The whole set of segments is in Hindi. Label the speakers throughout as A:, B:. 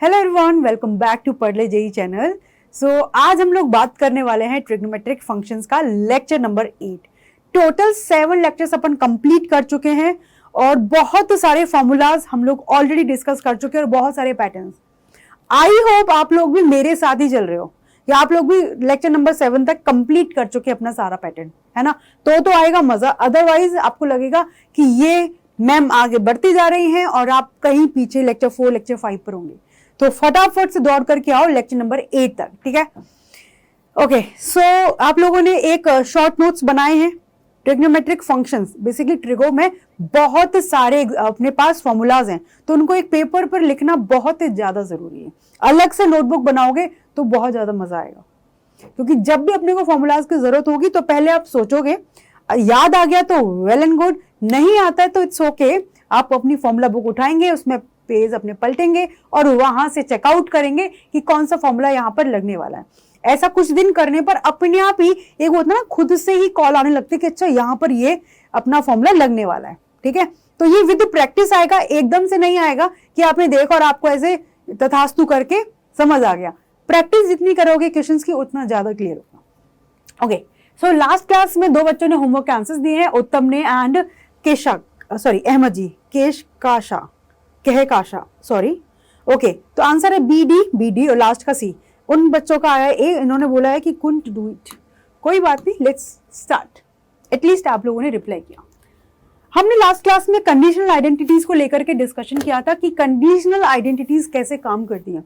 A: Hello everyone, welcome back to Padh Le JEE channel. आज हम लोग बात करने वाले हैं ट्रिग्नोमेट्रिक फंक्शंस का लेक्चर नंबर 8। टोटल 7 लेक्चर्स अपन कंप्लीट कर चुके हैं और बहुत सारे फॉर्मूलाज हम लोग ऑलरेडी डिस्कस कर चुके हैं और बहुत सारे पैटर्न्स। आई होप आप लोग भी मेरे साथ ही चल रहे हो या आप लोग भी लेक्चर नंबर 7 तक कंप्लीट कर चुके हैं अपना सारा पैटर्न, है ना। तो आएगा मजा, अदरवाइज आपको लगेगा कि ये मैम आगे बढ़ती जा रही हैं और आप कहीं पीछे लेक्चर 4 लेक्चर 5 पर होंगे। तो फटाफट से दौड़ करके आओ लेक्चर नंबर 8 तक, ठीक है। ओके, सो आप लोगों ने एक शॉर्ट नोट्स बनाए हैं ट्रिग्नोमेट्रिक फंक्शंस। बेसिकली ट्रिगो में बहुत सारे अपने पास फॉर्मूलाज हैं, तो उनको एक पेपर पर लिखना बहुत ही ज्यादा जरूरी है। अलग से नोटबुक बनाओगे तो बहुत ज्यादा मजा आएगा, क्योंकि जब भी अपने को फॉर्मूलाज की जरूरत होगी तो पहले आप सोचोगे, याद आ गया तो वेल एंड गुड, नहीं आता है तो इट्स ओके। आप अपनी फॉर्मूला बुक उठाएंगे, उसमें पेज अपने पलटेंगे और वहां से चेकआउट करेंगे कि कौन सा फॉर्मूला यहाँ पर लगने वाला है। ऐसा कुछ दिन करने पर अपने आप ही एक होता ना, खुद से ही कॉल आने लगती है कि अच्छा यहाँ पर ये अपना फॉर्मूला लगने वाला है, ठीक है। तो ये विद प्रैक्टिस आएगा, एकदम से नहीं आएगा कि आपने देखा और आपको ऐसे तथास्तु करके समझ आ गया। प्रैक्टिस जितनी करोगे क्वेश्चंस की उतना ज्यादा क्लियर होगा। ओके, सो लास्ट क्लास में 2 बच्चों ने होमवर्क के आंसर्स दिए हैं, उत्तम ने and Ahmed ji, Kahkasha sorry. Okay, तो आंसर है बी डी और लास्ट का सी। उन बच्चों का आया ए, इन्होंने बोला है कि कुंट डू इट। कोई बात नहीं, लेट्स स्टार्ट। एटलीस्ट आप लोगों ने रिप्लाई किया। हमने लास्ट क्लास में कंडीशनल आइडेंटिटीज को लेकर के डिस्कशन किया था कि कंडीशनल आइडेंटिटीज कैसे काम करती हैं।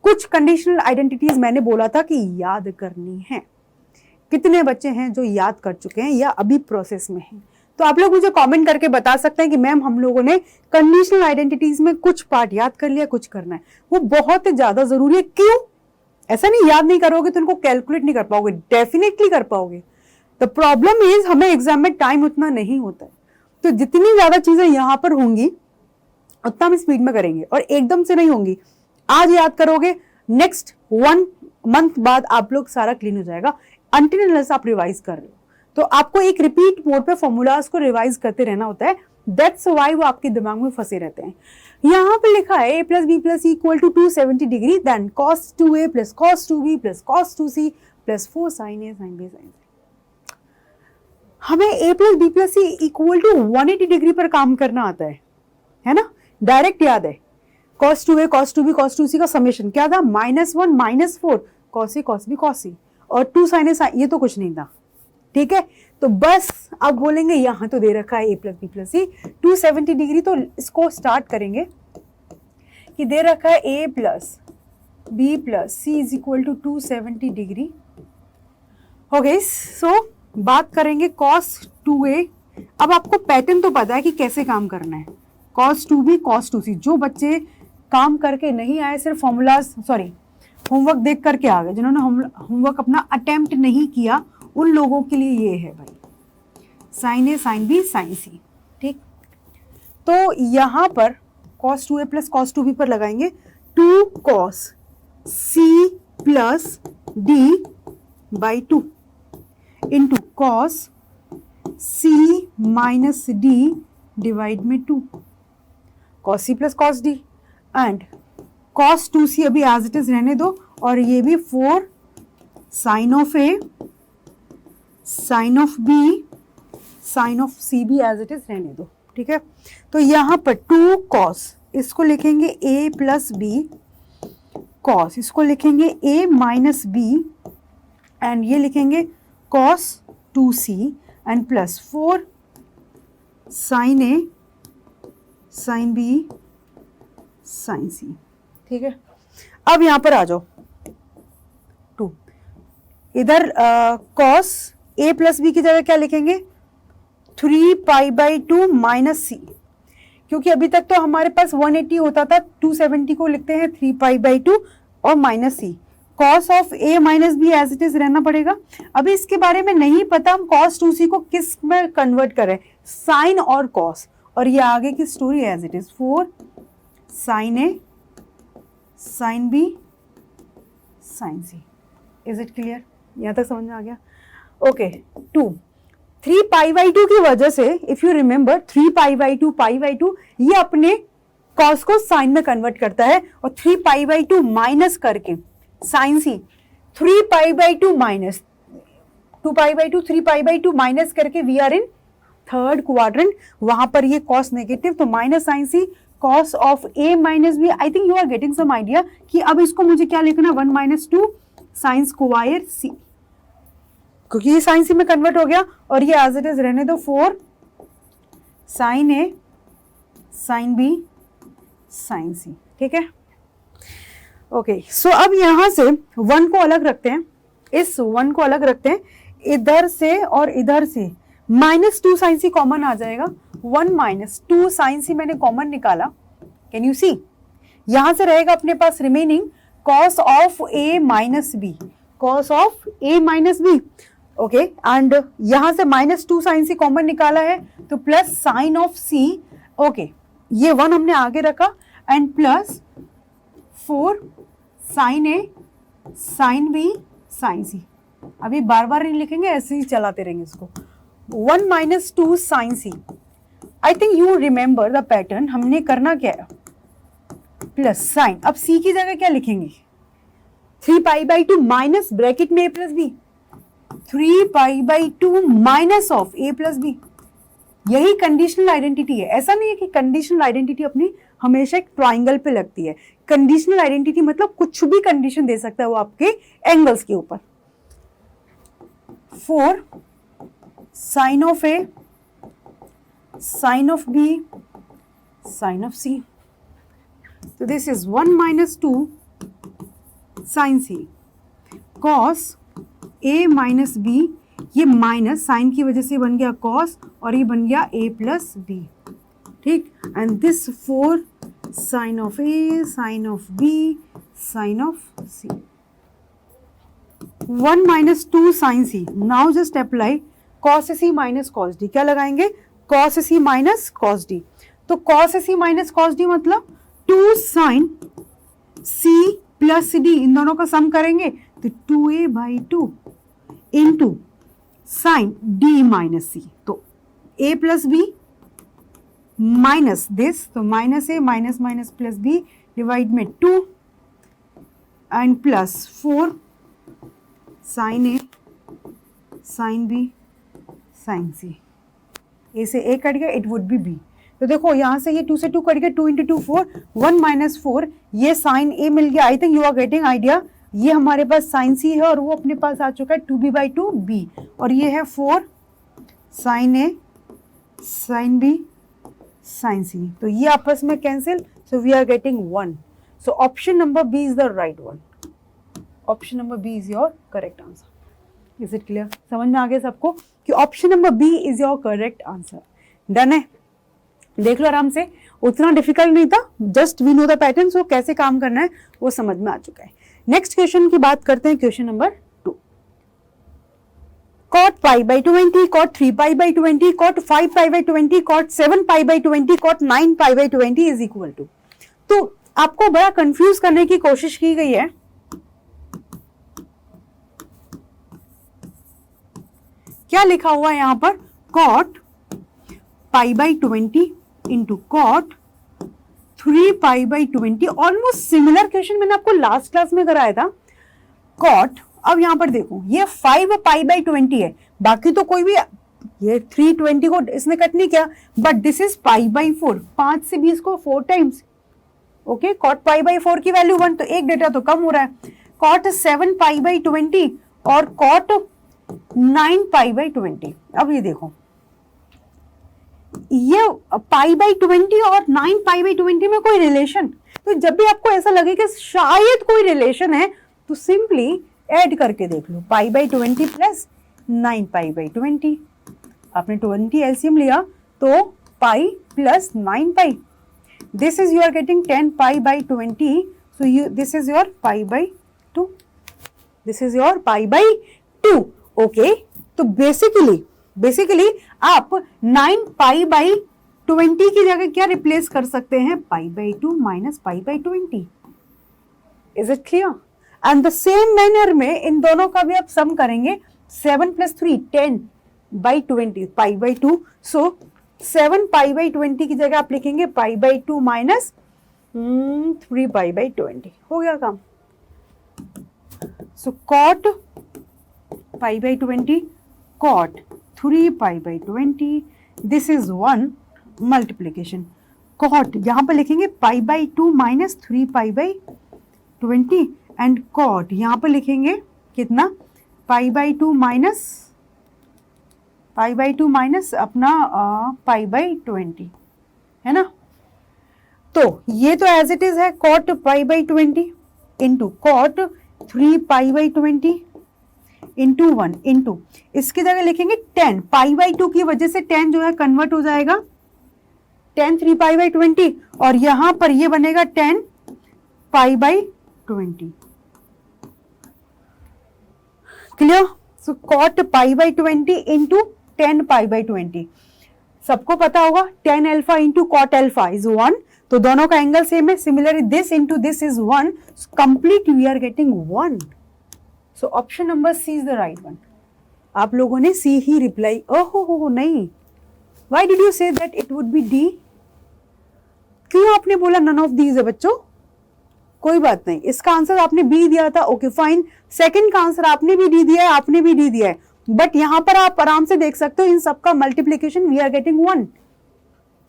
A: कुछ कंडीशनल आइडेंटिटीज मैंने बोला था कि याद करनी है। कितने बच्चे हैं जो याद कर चुके हैं या अभी प्रोसेस में हैं? तो आप लोग मुझे कमेंट करके बता सकते हैं कि मैम हम लोगों ने कंडीशनल आइडेंटिटीज में कुछ पार्ट याद कर लिया, कुछ करना है। वो बहुत ज्यादा जरूरी है। क्यों? ऐसा नहीं याद नहीं करोगे तो उनको कैलकुलेट नहीं कर पाओगे, डेफिनेटली कर पाओगे। द प्रॉब्लम इज हमें एग्जाम में टाइम उतना नहीं होता है, तो जितनी ज्यादा चीजें यहाँ पर होंगी उतना हम स्पीड में करेंगे और एकदम से नहीं होंगी। आज याद करोगे, नेक्स्ट 1 मंथ बाद आप लोग सारा क्लीन हो जाएगा। अनटिल अनलेस आप रिवाइज कर रहे हो तो आपको एक रिपीट मोड पे फॉर्मूलाज को रिवाइज करते रहना होता है। दैट्स व्हाई वो आपके दिमाग में फंसे रहते हैं। यहाँ पे लिखा है a plus B plus equal to 270 degree then cos 2a plus cos 2b plus cos 2c plus 4 sin a sin b sin c। हमें a plus B plus C equal to 180 degree पर काम करना आता है ना। डायरेक्ट याद है, cos 2a cos 2b cos 2c का समेशन क्या था, -1 -4 cos a cos b cos c और 2 sin a sin, ये तो कुछ नहीं था, ठीक है। तो बस अब बोलेंगे यहाँ तो दे रखा है a plus B plus C 270 degree, तो इसको स्टार्ट करेंगे कि दे रखा है a plus B plus C is equal to 270 degree. Okay, so बात करेंगे cos 2a। अब आपको पैटर्न तो पता है कि कैसे काम करना है, cos 2b cos 2c। जो बच्चे काम करके नहीं आए, सिर्फ फॉर्मूलाज होमवर्क देख करके आ गए, जिन्होंने होमवर्क अपना अटेम्प्ट नहीं किया, उन लोगों के लिए ये है भाई, साइन ए साइन बी साइन सी, ठीक। तो यहाँ पर cos 2a plus cos 2b पर लगाएंगे 2 cos c plus d by 2 into cos c minus d divide में 2 cos c plus cos d and cos 2c अभी एज इट इज रहने दो, और ये भी 4 sine of a sine of b sine of c भी एज इट इज रहने दो, ठीक है। तो यहाँ पर 2 cos, इसको लिखेंगे a प्लस बी, cos इसको लिखेंगे a माइनस बी एंड ये लिखेंगे cos 2c and plus 4 sine a sign b sine c, ठीक है। अब यहाँ पर आ जाओ 2, इधर cos a प्लस बी की जगह क्या लिखेंगे 3 पाई बाई 2 माइनस सी, क्योंकि अभी तक तो हमारे पास 180 होता था, 270 को लिखते हैं 3 पाई बाई 2 और minus C. cos of a minus B as it is रहना पड़ेगा। अभी इसके बारे में नहीं पता हम cos 2c को किस में कन्वर्ट करें, साइन और cos, और ये आगे की story as it is 4 sine A sine B sine C. Is it clear? यहाँ तक समझ में आ गया? ओके, 2 3 पाई बाई 2 की वजह से, if you remember 3 pi by 2 ये अपने कॉस को साइन में कन्वर्ट करता है और 3π/2 माइनस करके साइन सी 3π/2 माइनस 2π/2 3π/2 माइनस करके we are in third quadrant, वहां पर ये कॉस नेगेटिव तो minus sine C cos of a minus B. I think you are getting some idea कि अब इसको मुझे क्या लिखना, 1 - 2 साइन स्क्वायर सी, क्योंकि ये साइन सी में कन्वर्ट हो गया और ये एज इट इज रहने दो 4 साइन ए साइन बी साइन सी। ठीक है, ओके। सो अब यहां से 1 को अलग रखते हैं, इस 1 को अलग रखते हैं, इधर से और इधर से -2 साइन सी कॉमन आ जाएगा, 1 - 2 साइन सी मैंने कॉमन निकाला, कैन यू सी, यहां से रहेगा अपने पास remaining cos of a minus बी, cos of a minus B, okay. And यहां से -2 साइन सी कॉमन निकाला है तो plus sine of c, okay, ये 1 हमने आगे रखा and plus 4 sine A sine B sine C. अभी बार बार नहीं लिखेंगे, ऐसे ही चलाते रहेंगे इसको। 1 - 2 sine C, I think you remember the pattern, हमने करना क्या है, प्लस साइन, अब सी की जगह क्या लिखेंगे, 3π/2 माइनस ब्रैकेट में a plus B, 3π/2 minus of a plus B. यही कंडीशनल आइडेंटिटी है। ऐसा नहीं है कि कंडीशनल आइडेंटिटी अपनी हमेशा एक ट्राइंगल पे लगती है। कंडीशनल आइडेंटिटी मतलब कुछ भी कंडीशन दे सकता है वो आपके एंगल्स के ऊपर। 4 sine of a sine of b sine of c, तो this is 1 - 2 sine C cos a minus b, ये माइनस साइन की वजह से बन गया कॉस और ये बन गया a प्लस बी, ठीक। And this 4 sine of a sine of b sine of c, 1 - 2 sine c। Now just apply cos c minus cos d, क्या लगाएंगे, cos c minus cos d, तो cos c minus cos d मतलब 2 साइन c प्लस डी, इन दोनों का सम करेंगे तो 2a/2 into sine d minus c, तो a plus b minus this, तो minus a minus minus plus b divide में 2 and plus 4 sine A sine B sine c, a से ए कट गया, इट वुड बी बी। तो देखो यहां से ये 2 से 2 कट गया, 2 × 2 4, 1 - 4, ये साइन ए मिल गया। I think you are getting idea, ये हमारे पास साइन सी है और वो अपने पास आ चुका है 2b/2 b, और ये है 4 साइन ए साइन बी साइन सी, तो ये आपस में cancel, so we are getting 1। So option number b is the right one, option number b is your correct answer. Is it clear, समझ में आ गया सबको कि option number b is your correct answer. Done है, देख लो आराम से, उतना डिफिकल्ट नहीं था, just we know the pattern, so कैसे काम करना है वो समझ में आ चुका है। नेक्स्ट क्वेश्चन की बात करते हैं, question number 2। cot π/20, cot 3π/20, cot 5π/20, cot 7π/20, cot 9π/20 is equal to, तो आपको बड़ा कंफ्यूज करने की कोशिश की गई है। क्या लिखा हुआ है यहां पर, cot π/20 into cot 3π/20, almost similar question मैंने आपको लास्ट क्लास में कराया था। कॉट, अब यहां पर देखो ये 5π/20 है, बाकी तो कोई भी, ये 320 को इसने कट नहीं किया, बट दिस इज π/4, 5 से 20 को 4 टाइम्स, ओके। कॉट π/4 की वैल्यू 1, तो एक डेटा तो कम हो रहा है। कॉट 7π/20 और कॉट 9π/20, अब ये देखो ये π/20 और 9π/20 में कोई रिलेशन, तो जब भी आपको ऐसा लगे कि शायद कोई रिलेशन है तो सिंपली ऐड करके देख लो, π/20 प्लस 9π/20, आपने 20 एलसीएम लिया तो pi plus 9π, this is you are getting 10π/20, so you this is your π/2, this is your π/2, okay। तो बेसिकली आप 9π/20 की जगह क्या रिप्लेस कर सकते हैं, π/2 minus π/20, is it clear. And the same manner में इन दोनों का भी आप सम करेंगे, 7 + 3 10/20 π/2, सो 7π/20 की जगह आप लिखेंगे π/2 माइनस 3 पाई बाई 20 हो गया काम. So cot pi by 20 cot 3 pi by 20 this is 1 multiplication. Cot यहाँ पर लिखेंगे pi by 2 minus 3 pi by 20 and cot यहाँ पर लिखेंगे कितना पाई बाई 2 माइनस अपना पाई बाई 20 है ना. तो ये तो एज इट इज है cot pi by 20 into cot 3 pi by 20 into 1 into इसकी जगह लिखेंगे 10 पाई बाई 2 की वजह से 10 जो है कन्वर्ट हो जाएगा 10 3 पाई बाई 20 और यहां पर ये बनेगा 10 pi by 20. Clear. So cot pi by 20 into 10 pi by 20. सबको पता होगा 10 alpha into cot alpha is 1. तो दोनों का एंगल सेम है. Similarly this into this is 1. Complete we are getting 1. So option number C is the right one. आप लोगों ने सी ही रिप्लाई. ओहो नहीं. Why did you say that it would be D? क्यों आपने बोला none of these है बच्चों? कोई बात नहीं. इसका आंसर आपने बी दिया था. Okay fine. सेकंड का आंसर आपने भी डी दिया है, आपने भी डी दिया है. बट यहां पर आप आराम से देख सकते हो इन सबका मल्टीप्लीकेशन वी आर गेटिंग 1.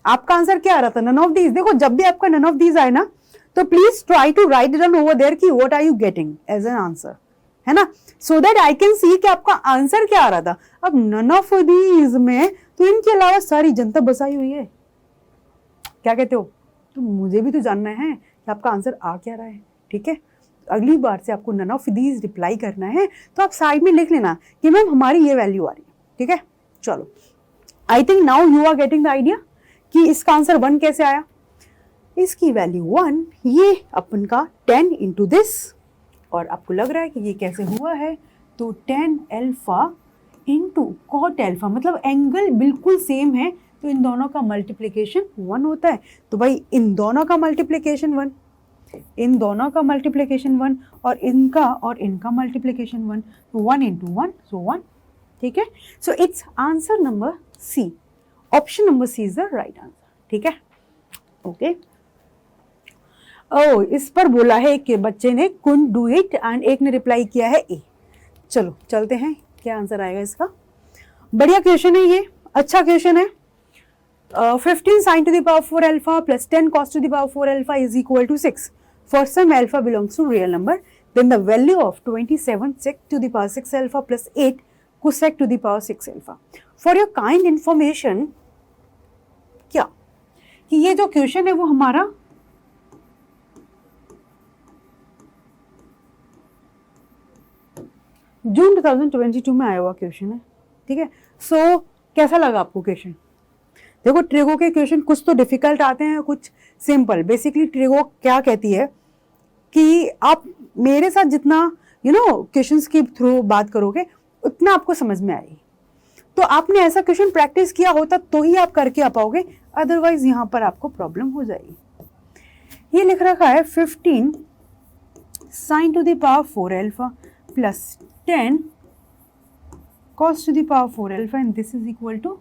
A: आपका आंसर क्या आ रहा था? None of these. देखो जब भी आपका नन ऑफ दीज आए ना तो please try to write down over there कि what are you getting as an answer, है ना, so that I can see कि आपका आंसर क्या आ रहा था. अब नन ऑफ दीज में तो इनके अलावा सारी जनता बसाई हुई है. क्या कहते हो? तो मुझे भी तो जानना है कि आपका आंसर आ क्या रहा है. ठीक है, अगली बार से आपको नन ऑफ दीज रिप्लाई करना है तो आप साइड में लिख लेना कि मैम हमारी ये वैल्यू आ रही है. ठीक है, चलो. I think now you are getting the idea कि इसका आंसर 1 कैसे आया. इसकी वैल्यू 1, ये अपन का 10 इंटू दिस, और आपको लग रहा है कि ये कैसे हुआ है. तो 10 अल्फा इंटू कॉट अल्फा, मतलब एंगल बिल्कुल सेम है तो इन दोनों का मल्टीप्लिकेशन 1 होता है. तो भाई इन दोनों का मल्टीप्लिकेशन 1, इन दोनों का मल्टीप्लिकेशन 1 और इनका मल्टीप्लिकेशन 1. तो 1 इंटू 1 सो 1. ठीक है, so it's answer number C. Option number C is the right answer. ठीक है, ओके. इस पर बोला है कि बच्चे ने कुड डू इट एंड एक ने रिप्लाई किया है ए. चलो चलते हैं, क्या आंसर आएगा इसका. बढ़िया क्वेश्चन है ये, अच्छा क्वेश्चन है. 15 sin to the power 4 alpha plus 10 cos to the power 4 alpha is equal to 6. For some alpha belongs to real number, then the value of 27 sec to the power 6 alpha plus 8 cosec to the power 6 alpha. For your kind information, क्या कि ये जो क्वेश्चन है वो हमारा जून 2022 में आया हुआ क्वेश्चन है. ठीक है, सो कैसा लगा आपको क्वेश्चन. देखो ट्रिगो के क्वेश्चन कुछ तो डिफिकल्ट आते हैं, कुछ सिंपल. बेसिकली ट्रिगो क्या कहती है कि आप मेरे साथ जितना क्वेश्चंस के थ्रू बात करोगे उतना आपको समझ में आएगी. तो आपने ऐसा क्वेश्चन प्रैक्टिस किया होता तो ही आप करके आ पाओगे, अदरवाइज यहाँ पर आपको प्रॉब्लम हो जाएगी. ये लिख रखा है 15 sin to the power 4 alpha plus 10 cos to the power 4 alpha and this is equal to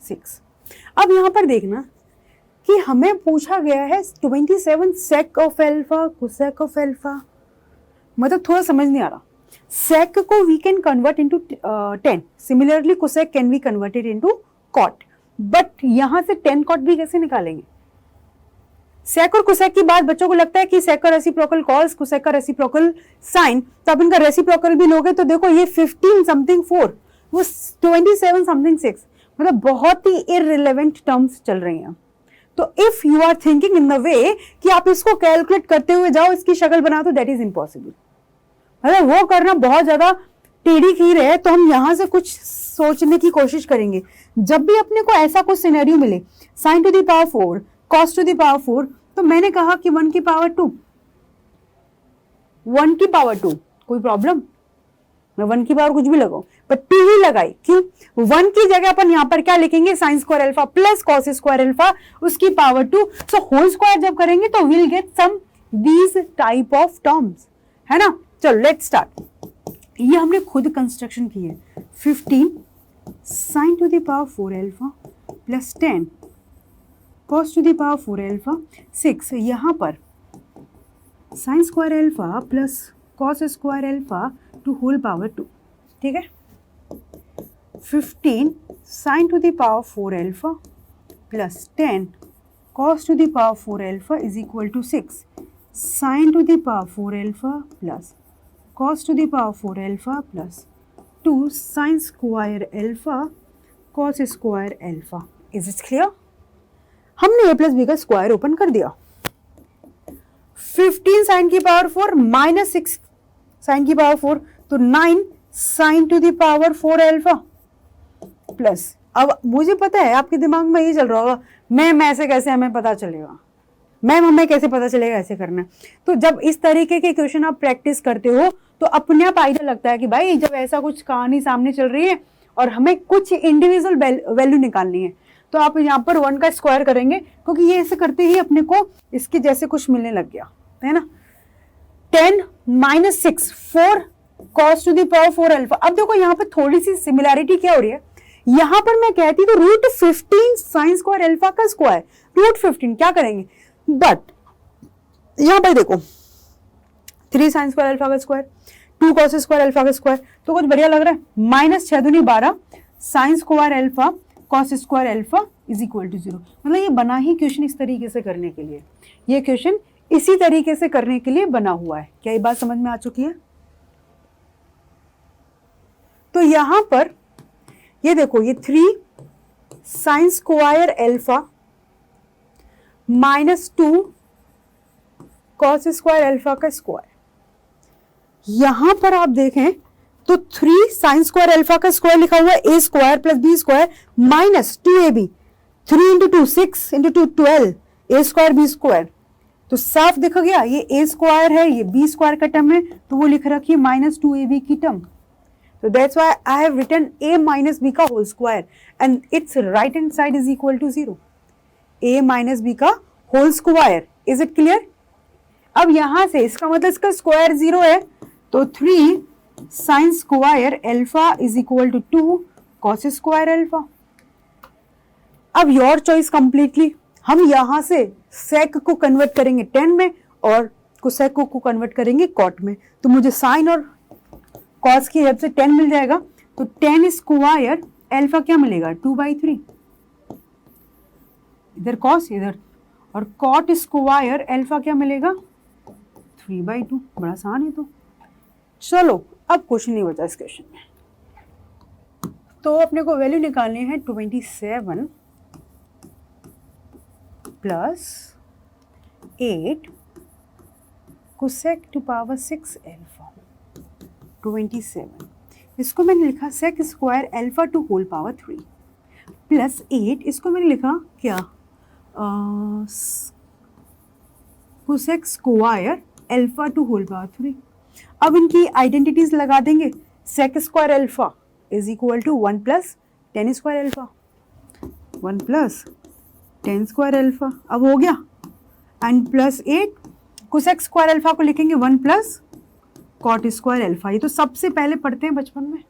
A: 6. अब यहाँ पर देखना कि हमें पूछा गया है 27 sec of alpha cosec of alpha, मतलब थोड़ा समझ नहीं आ रहा. sec को we can convert into 10, similarly cosec can be converted into cot, but यहाँ से 10 cot भी कैसे निकालेंगे. sec और cosec की बात बच्चों को लगता है कि sec का रेसिप्रोकल cos, cosec का रेसिप्रोकल sin, तो आप इनका रेसिप्रोकल भी लोगे तो देखो ये 15 समथिंग 4 वो 27 समथिंग 6, मतलब बहुत ही इररिलेवेंट टर्म्स चल रही हैं. तो if you are thinking in the way कि आप इसको कैलकुलेट करते हुए जाओ, इसकी शक्ल बना, तो दैट इज इम्पॉसिबल. मतलब वो करना बहुत ज्यादा टेढ़ी खीर है. तो हम यहां से कुछ सोचने की कोशिश करेंगे. जब भी अपने को ऐसा कुछ सिनेरियो मिले, sign to the power 4 cos two the power 4, तो मैंने कहा कि 1 की पावर 2, 1 की पावर 2, कोई प्रॉब्लम. मैं 1 की पावर कुछ भी लगाऊं, पर 2 ही लगाई. क्यों? 1 की जगह अपन यहाँ पर क्या लिखेंगे, sine square alpha plus cos square alpha उसकी पावर 2. सो होल स्क्वायर जब करेंगे तो will get some these type of terms, है ना. चलो लेट्स स्टार्ट. ये हमने खुद कंस्ट्रक्शन की है. 15 sine to the power 4 alpha plus 10 cos to the power 4 alpha 6, यहाँ पर sine square alpha plus cos square alpha to whole power 2, ठीक है। 15 sine to the power 4 alpha plus 10 cos to the power 4 alpha is equal to 6 sine to the power 4 alpha plus cos to the power 4 alpha plus 2 sine square alpha cos square alpha. Is it clear? हमने a प्लस बी का स्क्वायर ओपन कर दिया। 15 साइन की पावर 4 माइनस 6 साइन की पावर 4, तो 9 sign to the power 4 alpha plus, अब मुझे पता है आपके दिमाग में ये चल रहा होगा, मैम ऐसे कैसे हमें पता चलेगा, मैम हमें कैसे पता चलेगा ऐसे करना है। तो जब इस तरीके के क्वेश्चन आप प्रैक्टिस करते हो तो अपने आप आइडिया लगता है कि भाई जब ऐसा कुछ कहानी सामने चल रही है और हमें कुछ इंडिविजुअल वैल्यू निकालनी है, तो आप यहाँ पर 1 का स्क्वायर करेंगे, क्योंकि ये ऐसे करते ही अपने को इसके जैसे कुछ मिलने लग गया है ना। 10 minus 6 4 cos to the power 4 alpha. अब देखो यहाँ पर थोड़ी सी सिमिलैरिटी क्या हो रही है, यहाँ पर मैं कहती तो रूट 15 साइन स्क्वायर अल्फा का स्क्वायर, रूट 15 क्या करेंगे, बट यहाँ पर देखो 3 साइन स्क्वायर अल्फा का स्क्वायर 2 cos स्क्वायर अल्फा का स्क्वायर, तो कुछ बढ़िया लग रहा है। माइनस 6 दूनी 12 sine square alpha cos square alpha is equal to 0। मतलब ये बना ही क्वेश्चन इस तरीके से करने के लिए, ये क्वेश्चन इसी तरीके से करने के लिए बना हुआ है। क्या ये बात समझ में आ चुकी है? तो यहां पर ये देखो, ये 3 sine square alpha minus 2 cos square alpha का स्क्वायर, यहां पर आप देखें तो 3 साइन स्क्वायर अल्फा का स्क्वायर लिखा हुआ है a square plus b square minus 2ab, 3 into 2 6 into 2 12 a square b square, तो साफ दिख गया ये a स्क्वायर है, ये b स्क्वायर का टर्म है, तो वो लिख रखी है माइनस 2ab की term. So that's why I have written a minus b का whole square and its right hand side is equal to 0. a minus b का whole square. Is it clear? अब यहाँ से इसका मतलब इसका स्क्वायर 0 है, तो 3 sine square alpha is equal to 2 cos square alpha. अब योर चॉइस कंप्लीटली, हम यहाँ से sec को कन्वर्ट करेंगे tan में और cosec को कन्वर्ट करेंगे cot में, तो मुझे साइन और cos की हेल्प से 10 मिल जाएगा, तो 10 स्क्वायर अल्फा क्या मिलेगा 2/3, इधर cos इधर, और cot स्क्वायर अल्फा क्या मिलेगा 3/2। बड़ा आसान है। तो चलो अब क्वेश्चन नहीं बचा इस क्वेश्चन में, तो अपने को वैल्यू निकालनी है 27 plus 8 cosec to power 6 alpha 27, इसको मैंने लिखा sec square alpha to whole power 3 plus 8, इसको मैंने लिखा क्या cosec square alpha to whole power 3। अब इनकी आइडेंटिटीज लगा देंगे, sec square alpha is equal to 1 plus 10 square alpha, 1 plus 10 square alpha, अब हो गया, and plus 8 cosec square alpha को लिखेंगे 1 प्लस cot स्क्वायर अल्फा। ये तो सबसे पहले पढ़ते हैं बचपन में,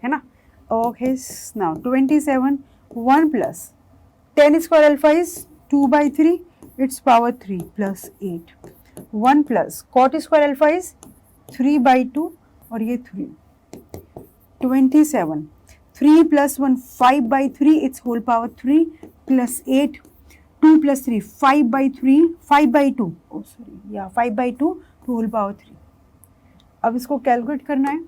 A: है ना। Okay, now 27 1 plus 10 square alpha is 2/3 it's power 3 plus 8, 1 plus cot square alpha is 3/2 और ये 3, 27 3 plus 1 5/3 it's whole power 3 plus 8 2 plus 3 5/3 5/2 oh sorry या 5/2 टू होल पावर 3। अब इसको कैलकुलेट करना है,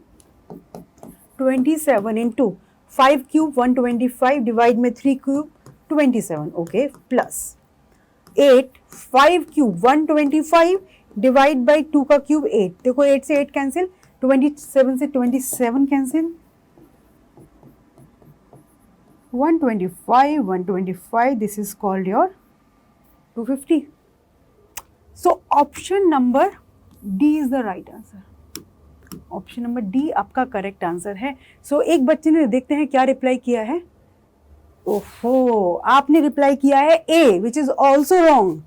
A: 27 इंटू 5 क्यूब 125 डिवाइड में 3 cube 27, okay, plus 8 5 cube 125 divide by 2 का क्यूब 8, देखो 8 से 8 कैंसिल, 27 से 27 cancel, 125 this is called your 250। So option number D is the right answer, option number D आपका करेक्ट आंसर है। सो एक बच्चे ने, देखते हैं क्या रिप्लाई किया है। ओहो, आपने रिप्लाई किया है ए विच इज ऑल्सो रॉन्ग।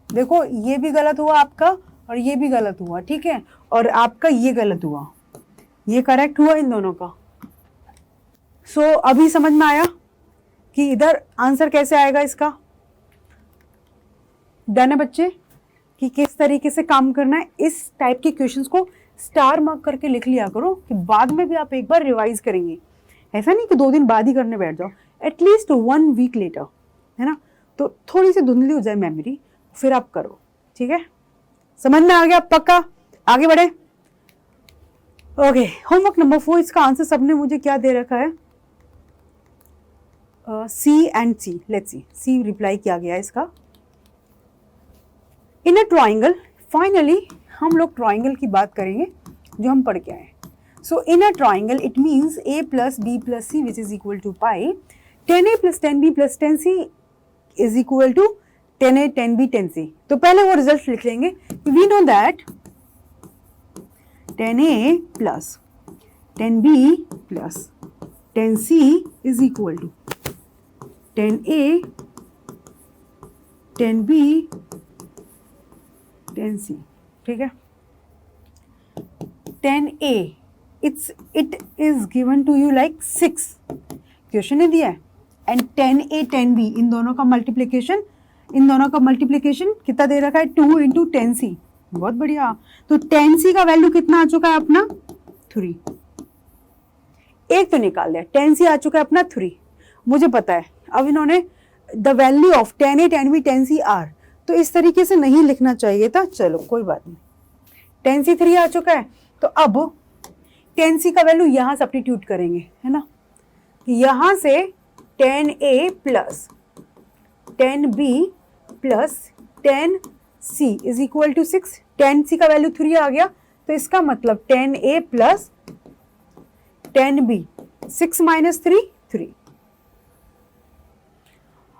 A: देखो ये भी गलत हुआ आपका और ये भी गलत हुआ, ठीक है, और आपका ये गलत हुआ, ये करेक्ट हुआ इन दोनों का। सो अभी समझ में आया कि इधर आंसर कैसे आएगा इसका। डन है बच्चे कि किस तरीके से काम करना है। इस टाइप के क्वेश्चंस को स्टार मार्क करके लिख लिया करो कि बाद में भी आप एक बार रिवाइज करेंगे। ऐसा नहीं कि 2 दिन बाद ही करने बैठ जाओ, एटलीस्ट 1 वीक लेटर, है ना, तो थोड़ी सी धुंधली हो जाए मेमोरी, फिर आप करो। ठीक है, समझ में आ गया पक्का? आगे बढ़े। ओके, होमवर्क नंबर 4, इसका आंसर सबने मुझे क्या दे रखा है? C and c. Let's see, c reply किया गया है इसका। इन अ ट्राइंगल, फाइनली हम लोग ट्राइंगल की बात करेंगे जो हम पढ़ के आए। So in a triangle it means a plus B plus c which is equal to pi 10a plus 10b plus 10c is equal to 10a 10b 10c। तो पहले वो रिजल्ट लिख लेंगे। We know that 10a plus 10b plus 10c is equal to 10a 10b 10c। ठीक है, 10a it is given to you like 6, question ने दिया है, एंड 10a 10b इन दोनों का मल्टीप्लिकेशन कितना दे रखा है? 2 इंटू 10c। बहुत बढ़िया। तो 10c का वैल्यू कितना आ चुका है अपना? 3। एक तो निकाल दिया, 10c आ चुका है अपना 3, मुझे पता है। अब इन्होंने the value of 10a 10b 10c are, तो इस तरीके से नहीं लिखना चाहिए था। चलो कोई बात नहीं, 10c 3 आ चुका है, तो अब 10c का वैल्यू यहां सब्स्टिट्यूट करेंगे, है ना। यहां से 10a plus 10b plus 10c is equal to 6। 10c का वैल्यू 3 आ गया, तो इसका मतलब 10a प्लस 10b, 6 माइनस 3 3।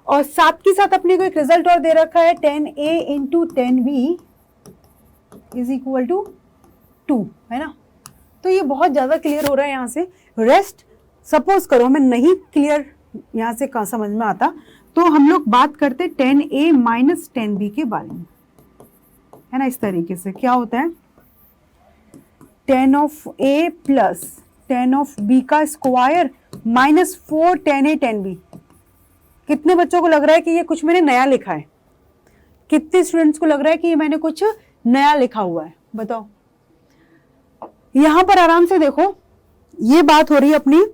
A: और साथ के साथ अपने को एक रिजल्ट और दे रखा है 10a into 10b is equal to 2, है ना। तो ये बहुत ज्यादा क्लियर हो रहा है यहाँ से। रेस्ट सपोज करो मैं नहीं क्लियर यहाँ से कहाँ समझ में आता, तो हम लोग बात करते 10a माइनस 10b के बारे में, है ना। इस तरीके से क्या होता है? 10 of a plus 10 of b का स्क्वायर माइनस 4 10a 10b। कितने बच्चों को लग रहा है कि ये कुछ मैंने नया लिखा है? कितने स्टूडेंट्स को लग रहा है कि ये मैंने कुछ नया लिखा हुआ है? बताओ। यहां पर आराम से देखो, ये बात हो रही है अपनी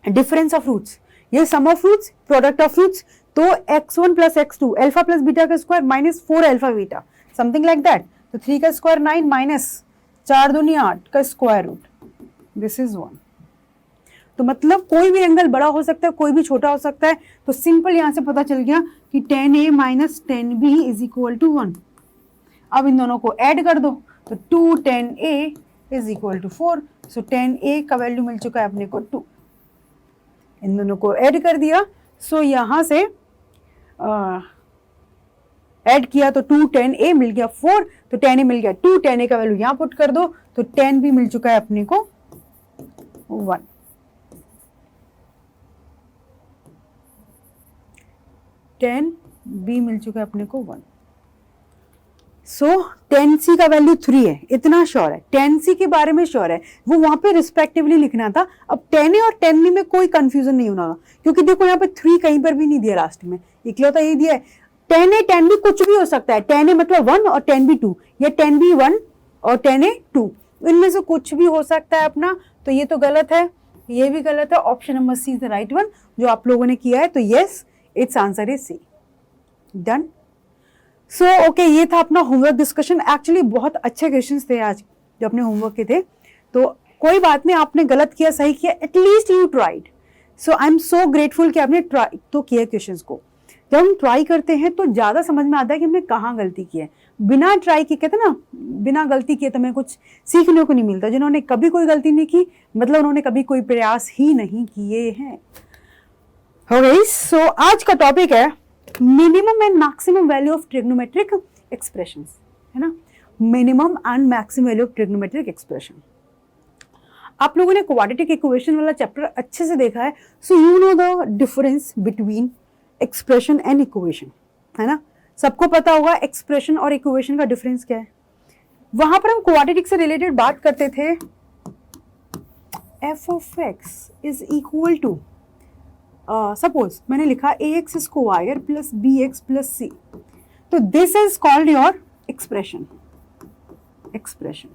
A: डिफरेंस ऑफ रूट्स, ये sum of roots, product of roots. तो x1 plus x2 alpha plus beta का square minus 4 alpha beta, something like that. तो 3 का स्क्वायर 9 माइनस 4 दूनी 8 का स्क्वायर रूट, दिस इज 1। तो मतलब कोई भी एंगल बड़ा हो सकता है, कोई भी छोटा हो सकता है। तो सिंपल यहां से पता चल गया कि 10a minus 10b is equal to 1। अब इन दोनों को ऐड कर दो, तो 2 10a is equal to 4। So 10a का वैल्यू मिल चुका है अपने को 2। इन दोनों को ऐड कर दिया, सो यहां से ऐड किया तो 2 10a मिल गया 4, तो 10a मिल गया 2, 10a का वैल्यू यहां पुट कर दो, तो 10b मिल चुका है अपने को 1। 10b मिल चुका है अपने को 1। सो 10c का वैल्यू 3 है, इतना श्योर है। 10c के बारे में श्योर है, वो वहां पे रिस्पेक्टिवली लिखना था। अब 10a और 10b में कोई कंफ्यूजन नहीं होना, क्योंकि देखो यहाँ पे 3 कहीं पर भी नहीं दिया लास्ट में, इकलौता यही दिया है। 10a 10b कुछ भी हो सकता है, 10a मतलब 1 और 10b 2, या 10b 1 और 10a 2, इनमें से कुछ भी हो सकता है अपना। तो ये तो गलत है, ये भी गलत है। Option number C is the right one जो आप लोगों ने किया है। तो yes, it's answer is C. Done. So okay, ये था अपना होमवर्क डिस्कशन। एक्चुअली बहुत अच्छे क्वेश्चंस थे आज जो अपने होमवर्क के थे। तो कोई बात नहीं, आपने गलत किया सही किया, at least you tried. So I am so grateful कि आपने ट्राई तो किया क्वेश्चंस को। जब हम ट्राई करते हैं तो ज़्यादा समझ में आता है कि हमने कहाँ गलती की है। बिना ट्राई किए, कहते ना, बिना गलती किए तो हमें कुछ सीखने को नहीं मिलता। जिन्होंने कभी कोई गलती नहीं की, मतलब उन्होंने कभी कोई प्रयास ही नहीं किए हैं। ओके, सो आज का टॉपिक है minimum and maximum value of trigonometric expressions, है ना। Minimum and maximum value of trigonometric expression. आप लोगों ने क्वाड्रेटिक इक्वेशन वाला चैप्टर अच्छे से देखा है, so you know the difference between expression and equation, है ना। सबको पता होगा एक्सप्रेशन और इक्वेशन का डिफरेंस क्या है। वहां पर हम क्वाड्रेटिक से रिलेटेड बात करते थे, f of x is equal to, suppose मैंने लिखा ax square plus bx plus c, तो this is called your expression, expression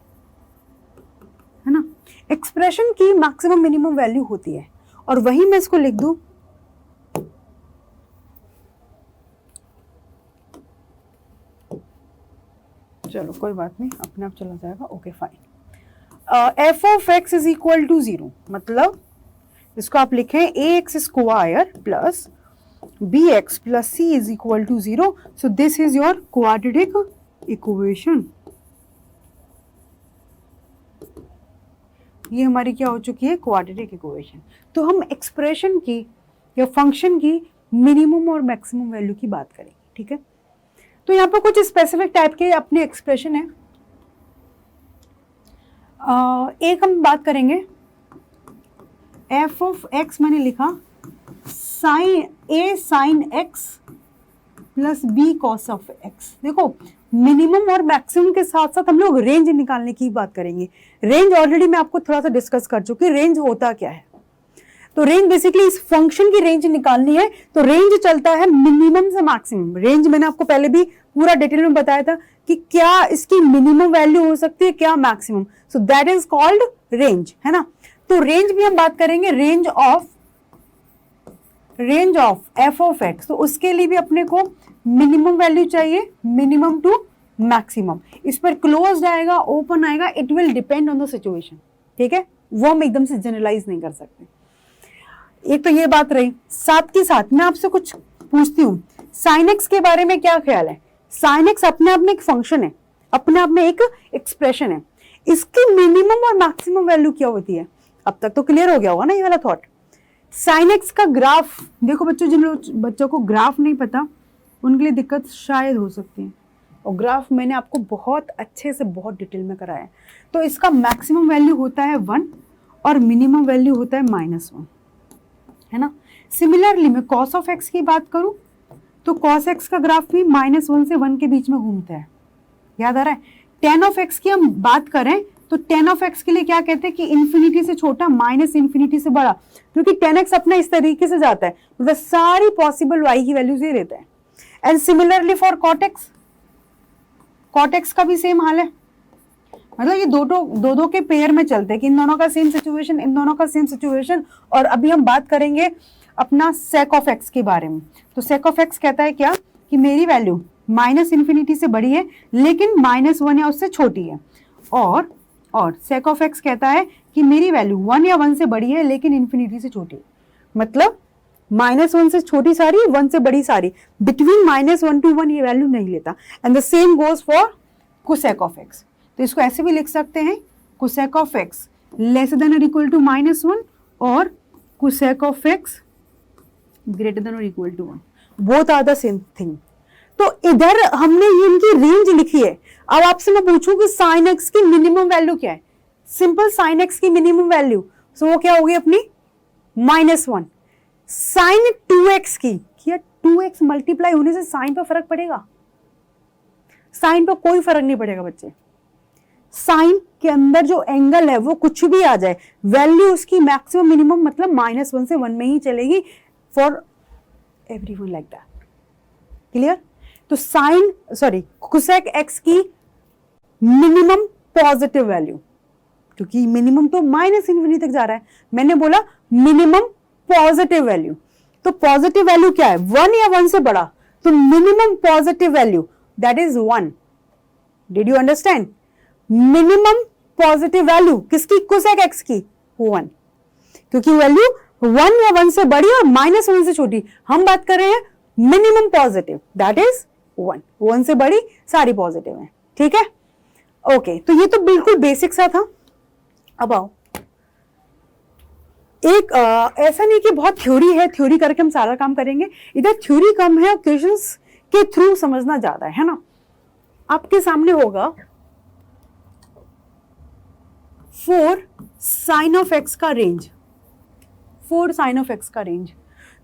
A: है ना। एक्सप्रेशन की मैक्सिमम मिनिमम वैल्यू होती है, और वही मैं इसको लिख दूं चलो कोई बात नहीं, अपने आप चला जाएगा, okay fine. F of x is equal to 0, मतलब इसको आप लिखें a x square plus b x plus C is equal to 0। So this is your quadratic equation. ये हमारी क्या हो चुकी है, क्वाड्रेटिक इक्वेशन। तो हम एक्सप्रेशन की या फंक्शन की मिनिमम और मैक्सिमम वैल्यू की बात करेंगे, ठीक है। तो यहाँ पर कुछ स्पेसिफिक टाइप के अपने एक्सप्रेशन है। एक हम बात करेंगे एफ ऑफ एक्स, मैंने लिखा sine x plus B cos of X. देखो मिनिमम और मैक्सिमम के साथ साथ हम लोग रेंज निकालने की बात करेंगे। रेंज ऑलरेडी मैं आपको थोड़ा सा डिस्कस कर चुकी, रेंज होता क्या है। तो रेंज बेसिकली इस फंक्शन की रेंज निकालनी है, तो रेंज चलता है मिनिमम से मैक्सिमम। रेंज मैंने आपको पहले भी पूरा डिटेल में बताया था कि क्या इसकी मिनिमम वैल्यू हो सकती है, क्या maximum. So that is called range, है ना। तो रेंज भी हम बात करेंगे, range of f of x. तो उसके लिए भी अपने को मिनिमम वैल्यू चाहिए, मिनिमम टू मैक्सिमम। इस पर क्लोज आएगा, ओपन आएगा, it will depend on the situation, ठीक है। वो हम एकदम से जनरलाइज नहीं कर सकते। एक तो ये बात रही, साथ के साथ मैं आपसे कुछ पूछती हूँ, साइन एक्स के बारे में क्या ख्याल है। साइन एक्स अपने आप में एक फंक्शन है, अपने आप में एक एक्सप्रेशन है। इसकी मिनिमम और मैक्सिमम वैल्यू क्या होती है, अब तक तो क्लियर हो गया होगा ना ये वाला थॉट। साइन एक्स का ग्राफ देखो बच्चों, जिन बच्चों को ग्राफ नहीं पता उनके लिए दिक्कत शायद हो सकती है, और ग्राफ मैंने आपको बहुत अच्छे से बहुत डिटेल में कराया है। तो इसका मैक्सिमम वैल्यू होता है 1 और मिनिमम वैल्यू होता है -1, है ना। सिमिलरली मैं कॉस ऑफ एक्स की बात करूं तो कॉस एक्स का ग्राफ भी -1 से 1 के बीच में घूमता है, याद आ रहा है। टेन ऑफ एक्स की हम बात करें तो टेन ऑफ एक्स के लिए क्या कहते हैं कि इन्फिनिटी से छोटा माइनस इन्फिनिटी से बड़ा, क्योंकि टेन एक्स अपना इस तरीके से जाता है, मतलब सारी पॉसिबल वाई की वैल्यूज ये लेता है। And similarly for cot X, cot X का भी सेम हाल है, मतलब ये दो के पेयर में चलते हैं कि इन दोनों का सेम सिचुएशन, इन दोनों का सेम सिचुएशन। और अभी हम बात करेंगे अपना सेक ऑफ एक्स के बारे में। तो सेक ऑफ एक्स कहता है क्या कि मेरी वैल्यू माइनस इन्फिनिटी से बड़ी है लेकिन -1 या उससे छोटी है, और सेक ऑफ एक्स कहता है कि मेरी वैल्यू 1 या 1 से बड़ी है लेकिन इन्फिनिटी से छोटी है, मतलब -1 से छोटी सारी, 1 से बड़ी सारी, बिटवीन -1 to 1 ये वैल्यू नहीं लेता। And the same goes for cosec of x. तो इसको ऐसे भी लिख सकते हैं, cosec of x less than और इक्वल टू -1 और cosec of x greater than और equal to 1, both are the same thing. तो इधर हमने ये इनकी रेंज लिखी है। अब आपसे मैं पूछूं कि साइन एक्स की मिनिमम वैल्यू क्या है, सिंपल साइन एक्स की मिनिमम वैल्यू, सो वो क्या होगी अपनी -1। साइन 2x की, क्या 2x मल्टीप्लाई होने से साइन पर फर्क पड़ेगा? साइन पर कोई फर्क नहीं पड़ेगा बच्चे। साइन के अंदर जो एंगल है वो कुछ भी आ जाए, वैल्यू उसकी मैक्सिमम मिनिमम मतलब -1 से 1 में ही चलेगी for everyone like that. Clear? तो साइन कोसेक एक्स की मिनिमम पॉजिटिव वैल्यू, क्योंकि मिनिमम तो -∞ तक जा रहा है, मैंने बोला मिनिमम पॉजिटिव वैल्यू। तो पॉजिटिव वैल्यू क्या है, 1 या 1 से बड़ा, तो minimum positive value that is 1। Did you understand? Minimum positive value किसकी, कोसेक एक्स की 1, क्योंकि वैल्यू 1 या 1 से बड़ी और -1 से छोटी। हम बात कर रहे हैं मिनिमम पॉजिटिव दैट इज 1, 1 से बड़ी सारी पॉजिटिव है, ठीक है। ओके, तो ये तो बिल्कुल बेसिक सा था। अब आओ, एक ऐसा नहीं कि बहुत थ्योरी है, थ्योरी करके हम सारा काम करेंगे, इधर थ्योरी कम है और क्वेश्चंस के थ्रू समझना ज्यादा है ना। आपके सामने होगा 4 साइन ऑफ एक्स का रेंज, 4 साइन ऑफ एक्स का रेंज।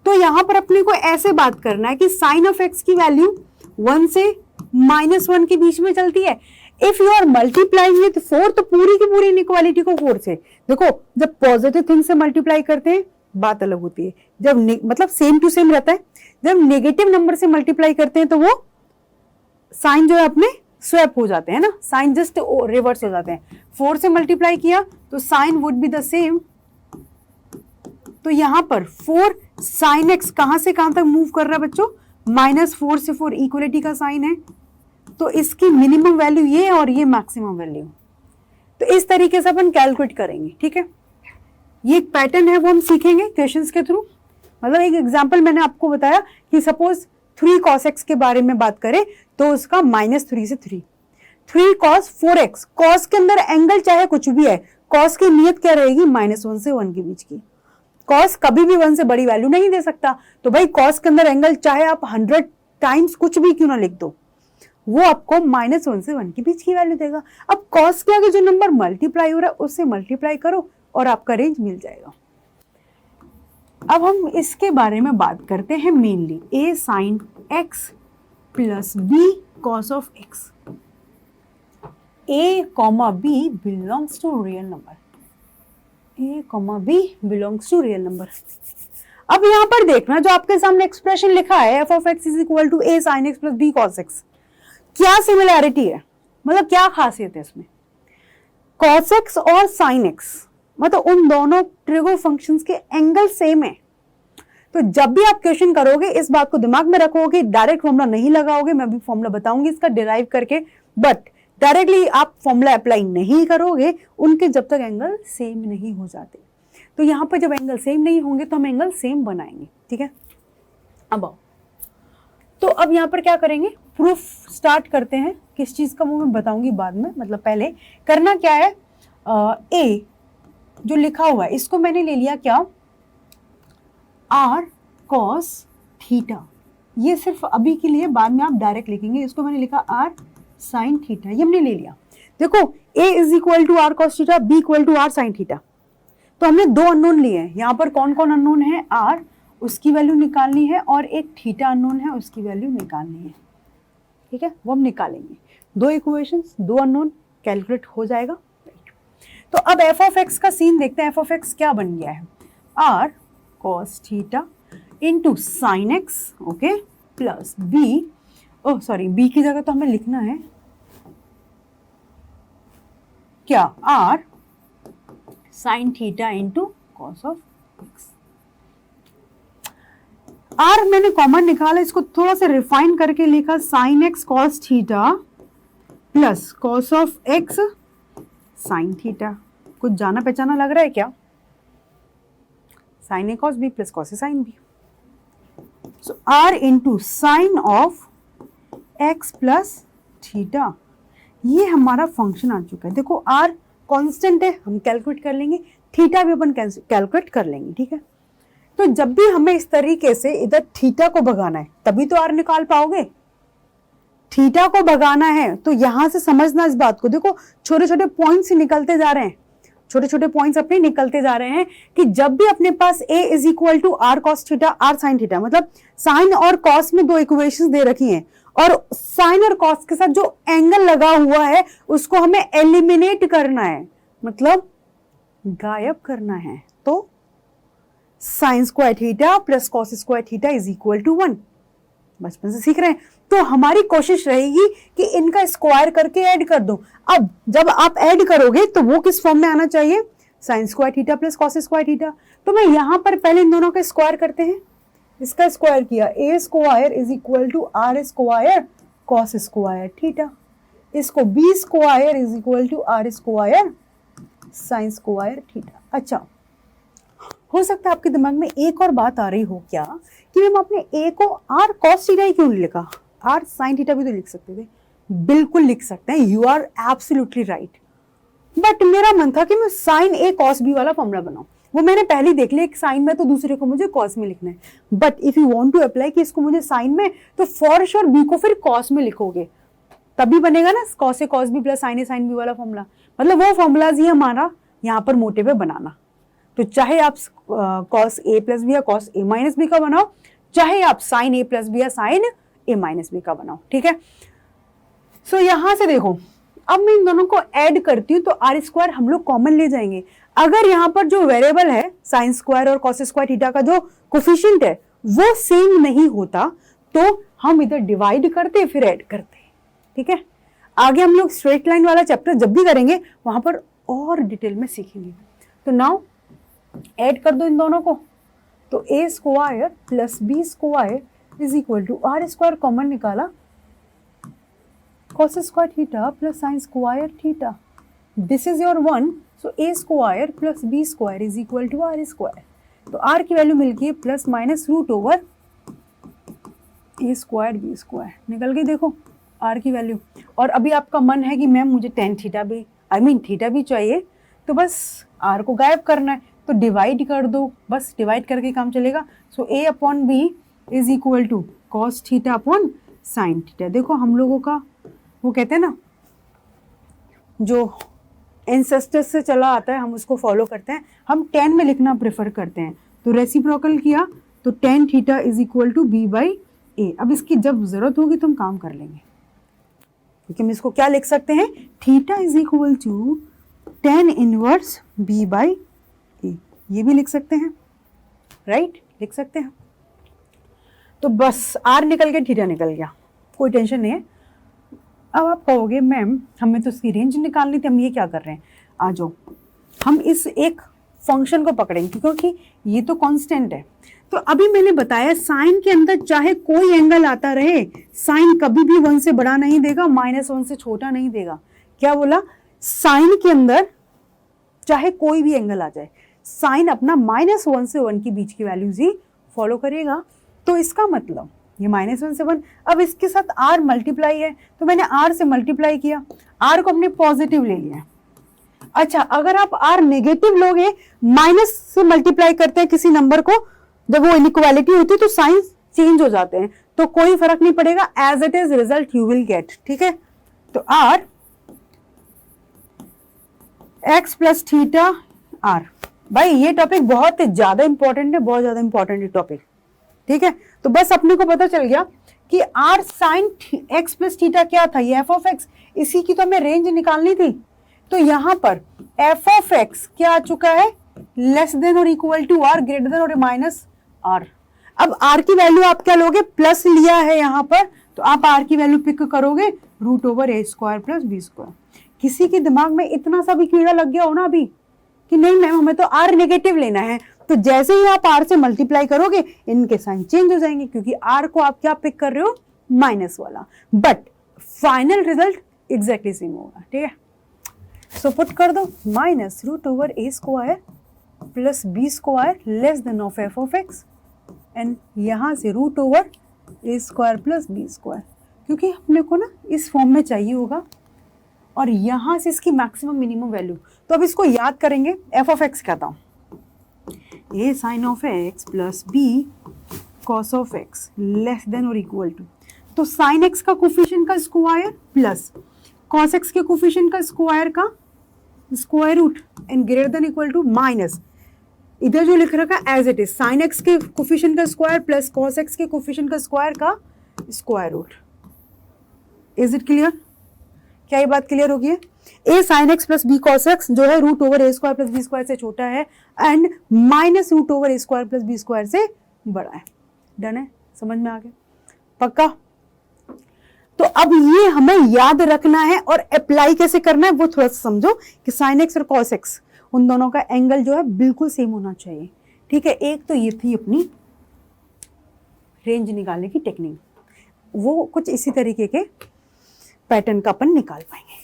A: तो यहां पर अपने को ऐसे बात करना है कि साइन ऑफ एक्स की वैल्यू 1 से -1 के बीच में चलती है। If you are multiplying with 4 तो पूरी की पूरी इनइक्वालिटी को 4 से, देखो जब पॉजिटिव थिंग से मल्टीप्लाई करते हैं बात अलग होती है, जब मतलब सेम टू सेम रहता है, जब नेगेटिव नंबर से मल्टीप्लाई करते हैं तो वो साइन जो है अपने स्वैप हो जाते हैं ना, साइन जस्ट रिवर्स हो जाते हैं। 4 से मल्टीप्लाई किया तो sine would be the same. तो यहां पर 4 साइन एक्स कहां से कहां तक मूव कर रहा है बच्चों, -4 से 4 इक्वलिटी का साइन है, तो इसकी मिनिमम वैल्यू ये और ये मैक्सिमम वैल्यू। तो इस तरीके से अपन कैलकुलेट करेंगे, ठीक है। ये एक पैटर्न है, वो हम सीखेंगे क्वेश्चंस के थ्रू। मतलब एक एग्जांपल मैंने आपको बताया कि सपोज 3 cos x के बारे में बात करें तो उसका -3 से 3 cos 4x, cos के अंदर एंगल चाहे कुछ भी है, cos की नियत क्या रहेगी, -1 से 1 के बीच की। cos कभी भी 1 से बड़ी वैल्यू नहीं दे सकता, तो भाई cos के अंदर एंगल चाहे आप 100 टाइम्स कुछ भी क्यों ना लिख दो, वो आपको -1 से 1 के बीच की वैल्यू देगा। अब cos के आगे जो नंबर मल्टीप्लाई हो रहा है उससे मल्टीप्लाई करो और आपका रेंज मिल जाएगा। अब हम इसके बारे में बात करते हैं mainly, a sin x plus b cos of x। a, b belongs to real number, a, b belongs to real number। अब यहां पर देखना जो आपके सामने एक्सप्रेशन लिखा है f of x is equal to a sin x plus b cos x, क्या सिमिलैरिटी है, मतलब क्या खासियत है इसमें। cos x और sin x मतलब उन दोनों ट्रिगो फंक्शंस के एंगल सेम है। तो जब भी आप क्वेश्चन करोगे इस बात को दिमाग में रखोगे, डायरेक्ट फॉर्मूला नहीं लगाओगे, मैं भी फॉर्मूला बताऊंगी इसका डिराइव करके, बट डायरेक्टली आप फॉर्मूला अप्लाई नहीं करोगे उनके जब तक एंगल सेम नहीं हो जाते। तो यहां पर जब एंगल सेम नहीं होंगे तो हम एंगल सेम बनाएंगे, ठीक है। अब आओ, तो अब यहां पर क्या करेंगे, प्रूफ स्टार्ट करते हैं। किस चीज का वो मैं बताऊंगी बाद में, मतलब पहले करना क्या है, ए जो लिखा हुआ है इसको मैंने ले लिया क्या, r cos थीटा, ये सिर्फ अभी के लिए, बाद में आप डायरेक्ट लिखेंगे। इसको मैंने लिखा r sin थीटा, ये हमने ले लिया। देखो a is equal to r cos theta, b equal to r sin theta, तो हमने 2 अननोन लिए हैं। यहाँ पर कौन कौन अननोन है, r उसकी वैल्यू निकालनी है और एक थीटा अननोन है उसकी वैल्यू निकालनी है, ठीक है, वो हम निकालेंगे। 2 इक्वेशंस 2 अननोन, कैलकुलेट हो जाएगा। तो अब f of x का सीन देखते हैं। f of x क्या बन गया है, r cos theta into sine x, okay, plus b, oh sorry b की जगह तो हमें लिखना है क्या, r sine theta into cos of x। r मैंने कॉमन निकाला, इसको थोड़ा सा रिफाइन करके लिखा sine x cos theta plus cos of x sine theta. कुछ जाना पहचाना लग रहा है क्या, sine A cos B plus cos A sine B. So r into sine of x plus theta, ये हमारा फंक्शन आ चुका है। देखो r कांस्टेंट है, हम कैलकुलेट कर लेंगे, थीटा भी अपन कैलकुलेट कर लेंगे, ठीक है। तो जब भी हमें इस तरीके से इधर थीटा को भगाना है तभी तो r निकाल पाओगे। थीटा को भगाना है तो यहां से समझना इस बात को, देखो छोटे छोटे पॉइंट्स निकलते जा रहे हैं, छोटे छोटे पॉइंट्स अपने निकलते जा रहे हैं कि जब भी अपने पास a is equal to r cos theta r sin theta, मतलब साइन और कॉस में 2 इक्वेशंस दे रखी हैं और साइन और कॉस के साथ जो एंगल लगा हुआ है उसको हमें एलिमिनेट करना है, मतलब गायब करना है। तो sine square theta plus cos square theta is equal to 1, बचपन से सीख रहे हैं। तो हमारी कोशिश रहेगी कि इनका स्क्वायर करके ऐड कर दो। अब जब आप ऐड करोगे तो वो किस फॉर्म में आना चाहिए, sign square theta plus cos square theta. तो मैं यहां पर पहले इन दोनों का स्क्वायर करते हैं, इसका स्क्वायर किया, a square is equal to r square cos square theta, इसको b square is equal to r square sine square theta. अच्छा, हो सकता है आपके दिमाग में एक और बात आ रही हो क्या कि मैम आपने ए को आर कॉस थीटा ही क्यों नहीं लिखा, आर साइन थीटा भी तो लिख सकते थे। बिल्कुल लिख सकते हैं, you are absolutely right, but मेरा मन था कि मैं साइन ए कॉस बी वाला फॉर्मूला बनाऊं। वो मैंने पहले देख लिया, एक साइन में तो दूसरे को मुझे कॉस में लिखना है। But if you want to apply कि इसको मुझे साइन में, तो फॉर श्योर बी को फिर कॉस में लिखोगे, तभी बनेगा ना cos A cos B plus sign A sine B वाला फॉर्मूला। मतलब वो फॉर्मूलाज ही हमारा यहाँ पर मोटिव है बनाना। तो चाहे आप कॉस ए प्लस बी या कॉस ए माइनस बी का बनाओ, चाहे आप साइन ए प्लस बी या साइन ए माइनस बी का बनाओ, ठीक है। सो यहां से देखो, अब मैं इन दोनों को ऐड करती हूँ तो आर स्क्वायर हम लोग कॉमन ले जाएंगे। अगर यहाँ पर जो वेरिएबल है साइन स्क्वायर और कॉस स्क्वायर थीटा का जो कोफिशिएंट है वो सेम नहीं होता तो हम इधर डिवाइड करते फिर ऐड करते, ठीक है, आगे हम लोग स्ट्रेट लाइन वाला चैप्टर जब भी करेंगे वहां पर और डिटेल में सीखेंगे। तो नाउ ऐड कर दो इन दोनों को, तो a square plus B square is equal to r square common निकाला, cos square theta plus sine square theta, this is your 1, सो a square plus B square is equal to r square. तो आर की वैल्यू मिल गई प्लस माइनस रूट ओवर ए स्क्वायर बी स्क्वायर, निकल गई देखो आर की वैल्यू। और अभी आपका मन है कि मैम मुझे टेन थीटा भी थीटा भी चाहिए, तो बस आर को गायब करना है, तो डिवाइड कर दो, बस डिवाइड करके काम चलेगा। So a upon b is equal to cos theta upon sine theta. देखो हम लोगों का वो कहते हैं ना, जो एंसेस्टर्स से चला आता है हम उसको फॉलो करते हैं, हम 10 में लिखना प्रेफर करते हैं। तो रेसिप्रोकल किया तो tan theta is equal to b by a. अब इसकी जब जरूरत होगी तो हम काम कर लेंगे, क्योंकि हम इसको क्या लिख सकते हैं, theta is equal to tan inverse b by a, ये भी लिख सकते हैं, राइट, लिख सकते हैं। तो बस आर निकल गया, थीटा निकल गया, कोई टेंशन नहीं है। अब आप कहोगे मैम हमें तो इसकी रेंज निकालनी थी, हम ये क्या कर रहे हैं, आ जाओ हम इस एक फंक्शन को पकड़ेंगे क्योंकि ये तो कांस्टेंट है। तो अभी मैंने बताया साइन के अंदर चाहे कोई एंगल आता रहे, साइन कभी भी 1 से बड़ा नहीं देगा, -1 से छोटा नहीं देगा। क्या बोला, साइन के अंदर चाहे कोई भी एंगल आ जाए, साइन अपना -1 से 1 के बीच की वैल्यूज ही फॉलो करेगा। तो इसका मतलब ये -1 से 1, अब इसके साथ r मल्टीप्लाई है, तो मैंने r से मल्टीप्लाई किया, r को हमने पॉजिटिव ले लिया। अच्छा, अगर आप r नेगेटिव लोगे, माइनस से मल्टीप्लाई करते हैं किसी नंबर को, जब वो इनइक्वालिटी होती है तो साइन चेंज हो जाते हैं, तो कोई फर्क नहीं पड़ेगा, as it is result you will get. ठीक है, तो r x plus theta r, भाई ये टॉपिक बहुत ज्यादा इंपॉर्टेंट है, बहुत ज्यादा इंपॉर्टेंट है टॉपिक। ठीक है, तो बस अपने को पता चल गया कि r sine x plus theta क्या था, ये f ऑफ x, इसी की तो हमें रेंज निकालनी थी। तो यहां पर f ऑफ x क्या आ चुका है, लेस देन और equal to r, greater than और माइनस r। अब r की वैल्यू आप क्या लोगे, प्लस लिया है यहां पर, तो आप r की वैल्यू पिक करोगे रूट ओवर ए स्क्वायर प्लस बी स्क्वायर। किसी के दिमाग में इतना सा भी कीड़ा लग गया हो ना अभी कि नहीं मैम हमें तो r नेगेटिव लेना है, तो जैसे ही आप r से मल्टीप्लाई करोगे इनके साइन चेंज हो जाएंगे, क्योंकि r को आप क्या पिक कर रहे हो, माइनस वाला, but final result exactly same होगा। ठीक है, सो पुट कर दो minus root over A square plus B square less than of f of x, and यहां से रूट ओवर ए स्क्वायर प्लस बी स्क्वायर, क्योंकि अपने को ना इस फॉर्म में चाहिए होगा, और यहां से इसकी मैक्सिमम मिनिमम वैल्यू। तो अब इसको याद करेंगे, एफ ऑफ एक्स कहता हूं a sine of x plus B cos of x less than और इक्वल टू, तो साइन एक्स का कोफिशिएंट का स्क्वायर प्लस कॉस एक्स के कोफिशिएंट का स्क्वायर का square root, and greater than equal to minus, इधर जो लिख रखा है as it is, sine x के कोफिशिएंट का स्क्वायर प्लस कॉस एक्स के कोफिशिएंट का स्क्वायर का square root. Is it clear, क्या ये बात क्लियर होगी? A sine x plus B cos x जो है रूट ओवर ए स्क्वायर प्लस बी स्क्वायर से छोटा है, and minus root over A square plus B square से बड़ा है। डन है, समझ में आ गया, पक्का? तो अब ये हमें याद रखना है, और अप्लाई कैसे करना है वो थोड़ा सा समझो कि साइन एक्स और कॉस एक्स उन दोनों का एंगल जो है बिल्कुल सेम होना चाहिए। ठीक है, एक तो ये थी अपनी रेंज निकालने की टेक्निक, वो कुछ इसी तरीके के पैटर्न का अपन निकाल पाएंगे।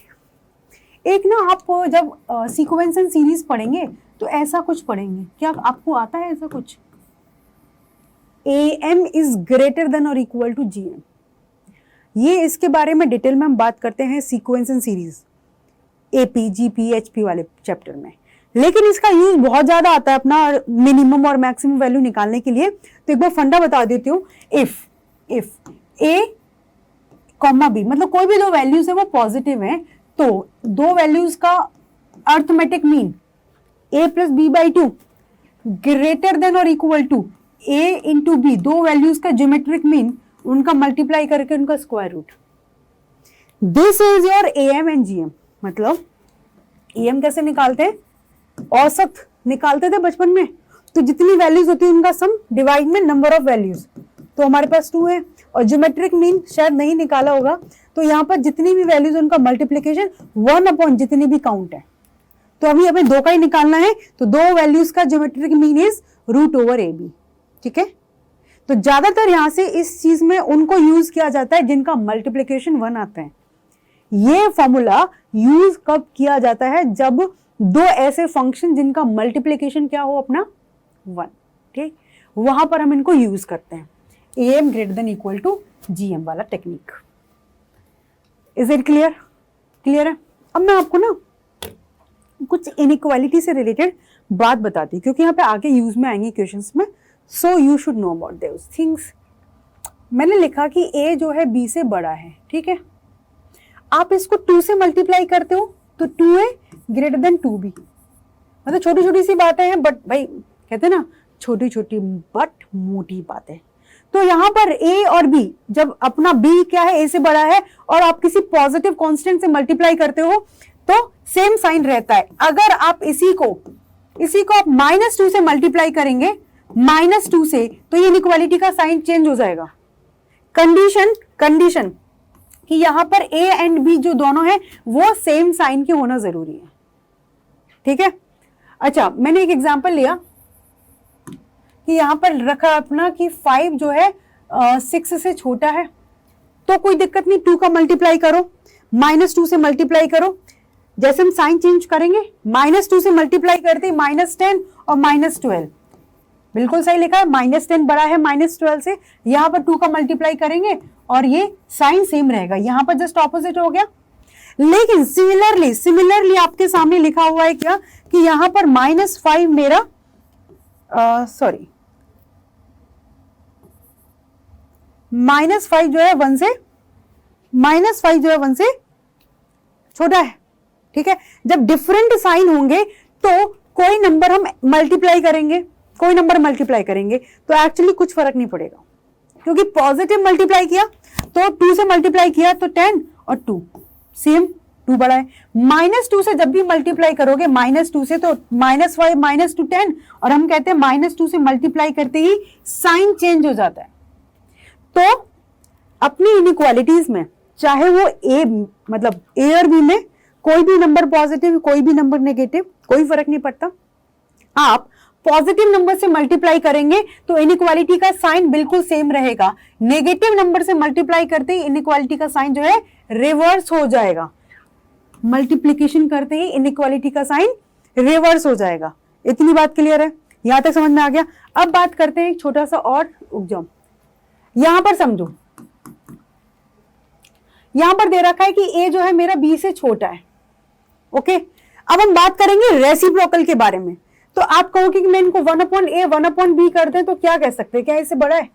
A: एक ना आप जब सीक्वेंस एंड सीरीज पढ़ेंगे तो ऐसा कुछ पढ़ेंगे, क्या आपको आता है ऐसा कुछ, AM इज ग्रेटर देन और इक्वल टू GM। ये इसके बारे में डिटेल में हम बात करते हैं sequence and series AP, GP, HP वाले चैप्टर में, लेकिन इसका यूज बहुत ज्यादा आता है अपना मिनिमम और मैक्सिमम वैल्यू निकालने के लिए। तो एक बार फंडा बता देती हूँ, इफ A कॉमा B, मतलब कोई भी दो वैल्यूज है वो पॉजिटिव है, तो दो वैल्यूज का arithmetic mean A plus b by 2 greater than और equal to A into b, दो वैल्यूज का ज्योमेट्रिक मीन उनका मल्टीप्लाई करके उनका square root. This is your AM and GM। मतलब AM कैसे निकालते हैं, औसत निकालते थे बचपन में, तो जितनी वैल्यूज होती है उनका सम डिवाइड में नंबर ऑफ वैल्यूज, तो हमारे पास 2 है, और ज्योमेट्रिक मीन शायद नहीं निकाला होगा, तो यहाँ पर जितनी भी वैल्यूज उनका मल्टीप्लीकेशन 1 अपॉन जितनी भी काउंट है। तो अभी हमें 2 का ही निकालना है, तो 2 वैल्यूज का ज्योमेट्रिक मीन इज √AB। ठीक है, तो ज्यादातर यहां से इस चीज में उनको यूज किया जाता है जिनका मल्टीप्लीकेशन 1 आता है। ये फॉर्मूला यूज कब किया जाता है? जब 2 ऐसे फंक्शन जिनका मल्टीप्लीकेशन क्या हो अपना 1। ठीक, वहां पर हम इनको यूज करते हैं, AM > टू GM वाला technique. Is it clear? Clear है? अब मैं आपको ना कुछ इनइक्वालिटी से रिलेटेड बात बताती हूँ, क्योंकि यहाँ पे आगे यूज में आएंगे क्वेश्चंस में, so you should know about those things. मैंने लिखा कि A जो है B से बड़ा है। ठीक है, आप इसको 2 से मल्टीप्लाई करते हो तो 2A > 2B। मतलब छोटी छोटी सी बातें हैं, बट भाई कहते हैं ना छोटी छोटी बट मोटी बातें। तो यहाँ पर A और B, जब अपना B क्या है A से बड़ा है और आप किसी पॉजिटिव कांस्टेंट से मल्टीप्लाई करते हो तो सेम साइन रहता है। अगर आप इसी को आप -2 से मल्टीप्लाई करेंगे, -2 से, तो ये इनइक्वालिटी का साइन चेंज हो जाएगा। कंडीशन कि यहां पर A एंड B जो दोनों है वो सेम साइन के होना जरूरी है। ठीक है, अच्छा मैंने एक एग्जांपल लिया कि यहां पर रखा अपना कि 5 जो है 6 से छोटा है, तो कोई दिक्कत नहीं, 2 का मल्टीप्लाई करो, -2 से मल्टीप्लाई करो। जैसे हम साइन चेंज करेंगे, -2 से मल्टीप्लाई करते -10 और -12, बिल्कुल सही लिखा है, -10 बड़ा है -12 से, यहां पर 2 का मल्टीप्लाई करेंगे और ये साइन सेम रहेगा, यहां पर जस्ट ऑपोजिट हो गया। लेकिन सिमिलरली आपके सामने लिखा हुआ है क्या कि यहां पर -5 मेरा -5 जो है 1 से छोटा है। ठीक है, जब डिफरेंट साइन होंगे तो कोई नंबर हम मल्टीप्लाई करेंगे, तो एक्चुअली कुछ फर्क नहीं पड़ेगा, क्योंकि पॉजिटिव मल्टीप्लाई किया तो 2 से मल्टीप्लाई किया तो 10 और 2 सेम, 2 बड़ा है। -2 से जब भी मल्टीप्लाई करोगे, -2 से तो -5 -2 10, और हम कहते हैं -2 से मल्टीप्लाई करते ही साइन चेंज हो जाता है। तो अपनी इनइक्वालिटीज में चाहे वो मतलब A और B में कोई भी नंबर पॉजिटिव, कोई भी नंबर नेगेटिव, कोई फर्क नहीं पड़ता, आप पॉजिटिव नंबर से मल्टीप्लाई करेंगे तो इनइक्वालिटी का साइन बिल्कुल सेम रहेगा। नेगेटिव नंबर से मल्टीप्लाई करते ही इनइक्वालिटी का साइन जो है रिवर्स हो जाएगा। मल्टीप्लिकेशन करते ही इनइक्वालिटी का साइन रिवर्स हो जाएगा। इतनी बात क्लियर है? यहां तक समझ में आ गया? अब बात करते हैं एक छोटा सा और, रुक जाओ, यहां पर समझो, यहां पर दे रखा है कि A जो है मेरा B से छोटा है। ओके, अब हम बात करेंगे रेसिप्रोकल के बारे में। तो आप कहोगे कि मैं इनको 1/A 1/B कर दें तो क्या कह सकते हैं, क्या इससे बड़ा है?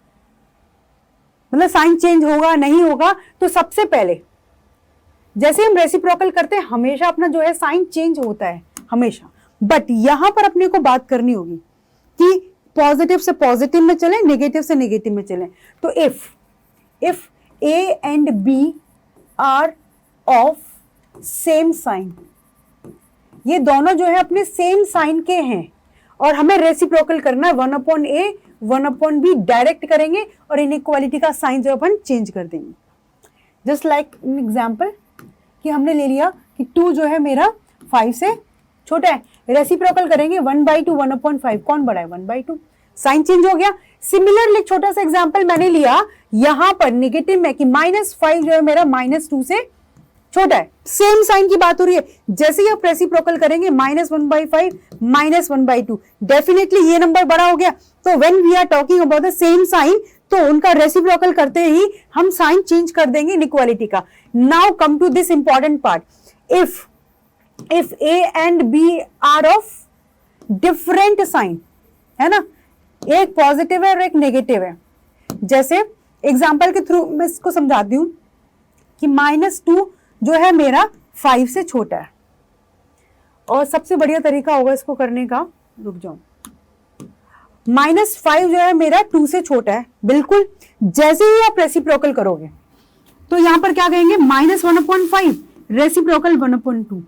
A: मतलब साइन चेंज होगा नहीं होगा? तो सबसे पहले जैसे हम रेसिप्रोकल करते हैं हमेशा अपना जो है साइन चेंज होता है हमेशा, बट यहां पर अपने को बात करनी होगी कि पॉजिटिव से पॉजिटिव में चले, नेगेटिव से नेगेटिव में चले। तो if A and B are of same sign, ये दोनों जो है अपने सेम साइन के हैं और हमें रेसिप्रोकल करना है, 1/A 1/B डायरेक्ट करेंगे और इनइक्वालिटी का साइन जो अपन चेंज कर देंगे। जस्ट लाइक इन एग्जाम्पल कि हमने ले लिया कि 2 जो है मेरा 5 से छोटा है, रेसिप्रोकल करेंगे 1/2 1/5, कौन बड़ा है? 1/2, साइन चेंज हो गया। सिमिलरली छोटा सा एग्जाम्पल मैंने लिया यहां पर नेगेटिव में कि -5 जो है मेरा -2 से छोटा है, सेम साइन की बात हो रही है। जैसे ही आप रेसिप्रोकल करेंगे -1/5 -1/2, डेफिनेटली ये नंबर बड़ा हो गया। तो when we are talking about the same sign, तो उनका रेसिप्रोकल करते ही हम साइन चेंज कर देंगे इनइक्वालिटी का। Now come to this important part, if A and B are of different sign, है ना, एक पॉजिटिव है और एक नेगेटिव है। जैसे एग्जाम्पल के थ्रू मैं इसको समझाती हूं कि -2 जो है मेरा 5 से छोटा है, और सबसे बढ़िया तरीका होगा इसको करने का, रुक जाओ, -5 जो है मेरा 2 से छोटा है, बिल्कुल जैसे ही आप रेसिप्रोकल करोगे तो यहां पर क्या कहेंगे, -1/5 रेसिप्रोकल 1/2।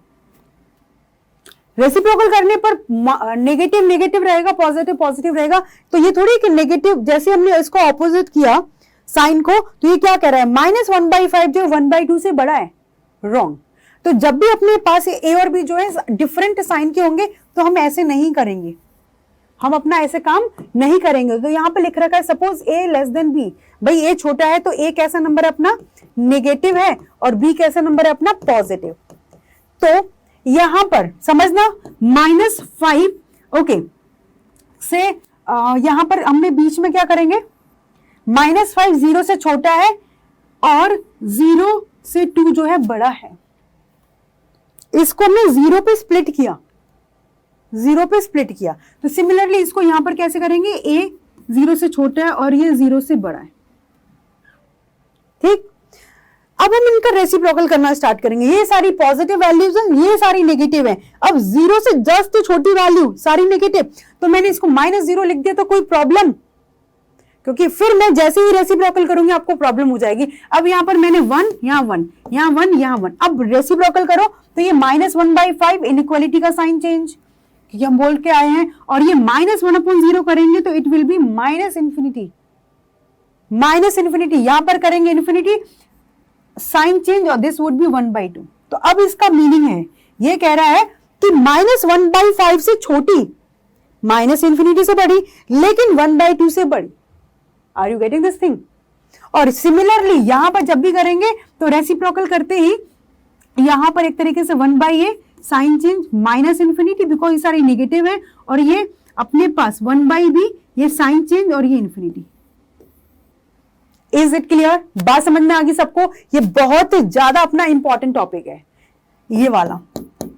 A: रेसिप्रोकल करने पर नेगेटिव नेगेटिव रहेगा, पॉजिटिव पॉजिटिव रहेगा। तो ये थोड़ी कि नेगेटिव, जैसे हमने इसको ऑपोजिट किया साइन को, तो ये क्या कह रहा है, -1/5 जो 1/2 से बड़ा है, रॉन्ग। तो जब भी अपने पास ए और बी जो है डिफरेंट साइन के होंगे तो हम ऐसे नहीं करेंगे, हम अपना ऐसे काम नहीं करेंगे। तो यहां पे लिख रखा है सपोज ए लेस देन बी, भाई ए छोटा है तो ए कैसा नंबर है अपना, नेगेटिव है, और बी कैसा नंबर है अपना, पॉजिटिव। तो यहां पर समझना -5 ओके से यहां पर हमने बीच में क्या करेंगे, -5 0 से छोटा है और 0 से 2 जो है बड़ा है। इसको हमने 0 पे स्प्लिट किया, 0 पे स्प्लिट किया। तो सिमिलरली इसको यहां पर कैसे करेंगे, a 0 से छोटा है और ये 0 से बड़ा है, ठीक। अब हम इनका रेसिप्रोकल करना स्टार्ट करेंगे। ये सारी पॉजिटिव वैल्यूज हैं, ये सारी नेगेटिव है। अब 0 से जस्ट छोटी वैल्यू सारी नेगेटिव, तो मैंने इसको -0 लिख दिया, तो कोई प्रॉब्लम, क्योंकि फिर मैं जैसे ही रेसिप्रोकल करूंगी आपको प्रॉब्लम हो जाएगी। अब यहां पर मैंने 1 यहाँ 1 यहाँ 1 यहाँ 1, अब रेसिप्रोकल करो तो ये -1/5 इनइक्वालिटी का साइन चेंज, क्योंकि हम बोल के आए हैं, और ये -1/0 करेंगे तो इट विल बी -इन्फिनिटी, यहां पर करेंगे इन्फिनिटी, साइन चेंज, और दिस वुड बी 1/2। तो अब इसका मीनिंग है, ये कह रहा है कि -1/5 से छोटी, -इन्फिनिटी से बड़ी, लेकिन 1/2 से बड़ी। Are you getting this thing? और सिमिलरली यहां पर जब भी करेंगे तो रेसिप्रोकल करते ही यहां पर एक तरीके से 1/a sign change -infinity, because ये सारी नेगेटिव है, और ये अपने पास 1/b, ये साइन चेंज और ये इन्फिनिटी। Is it clear? बात समझ में आ गई सबको? ये बहुत ज्यादा अपना इंपॉर्टेंट टॉपिक है, ये वाला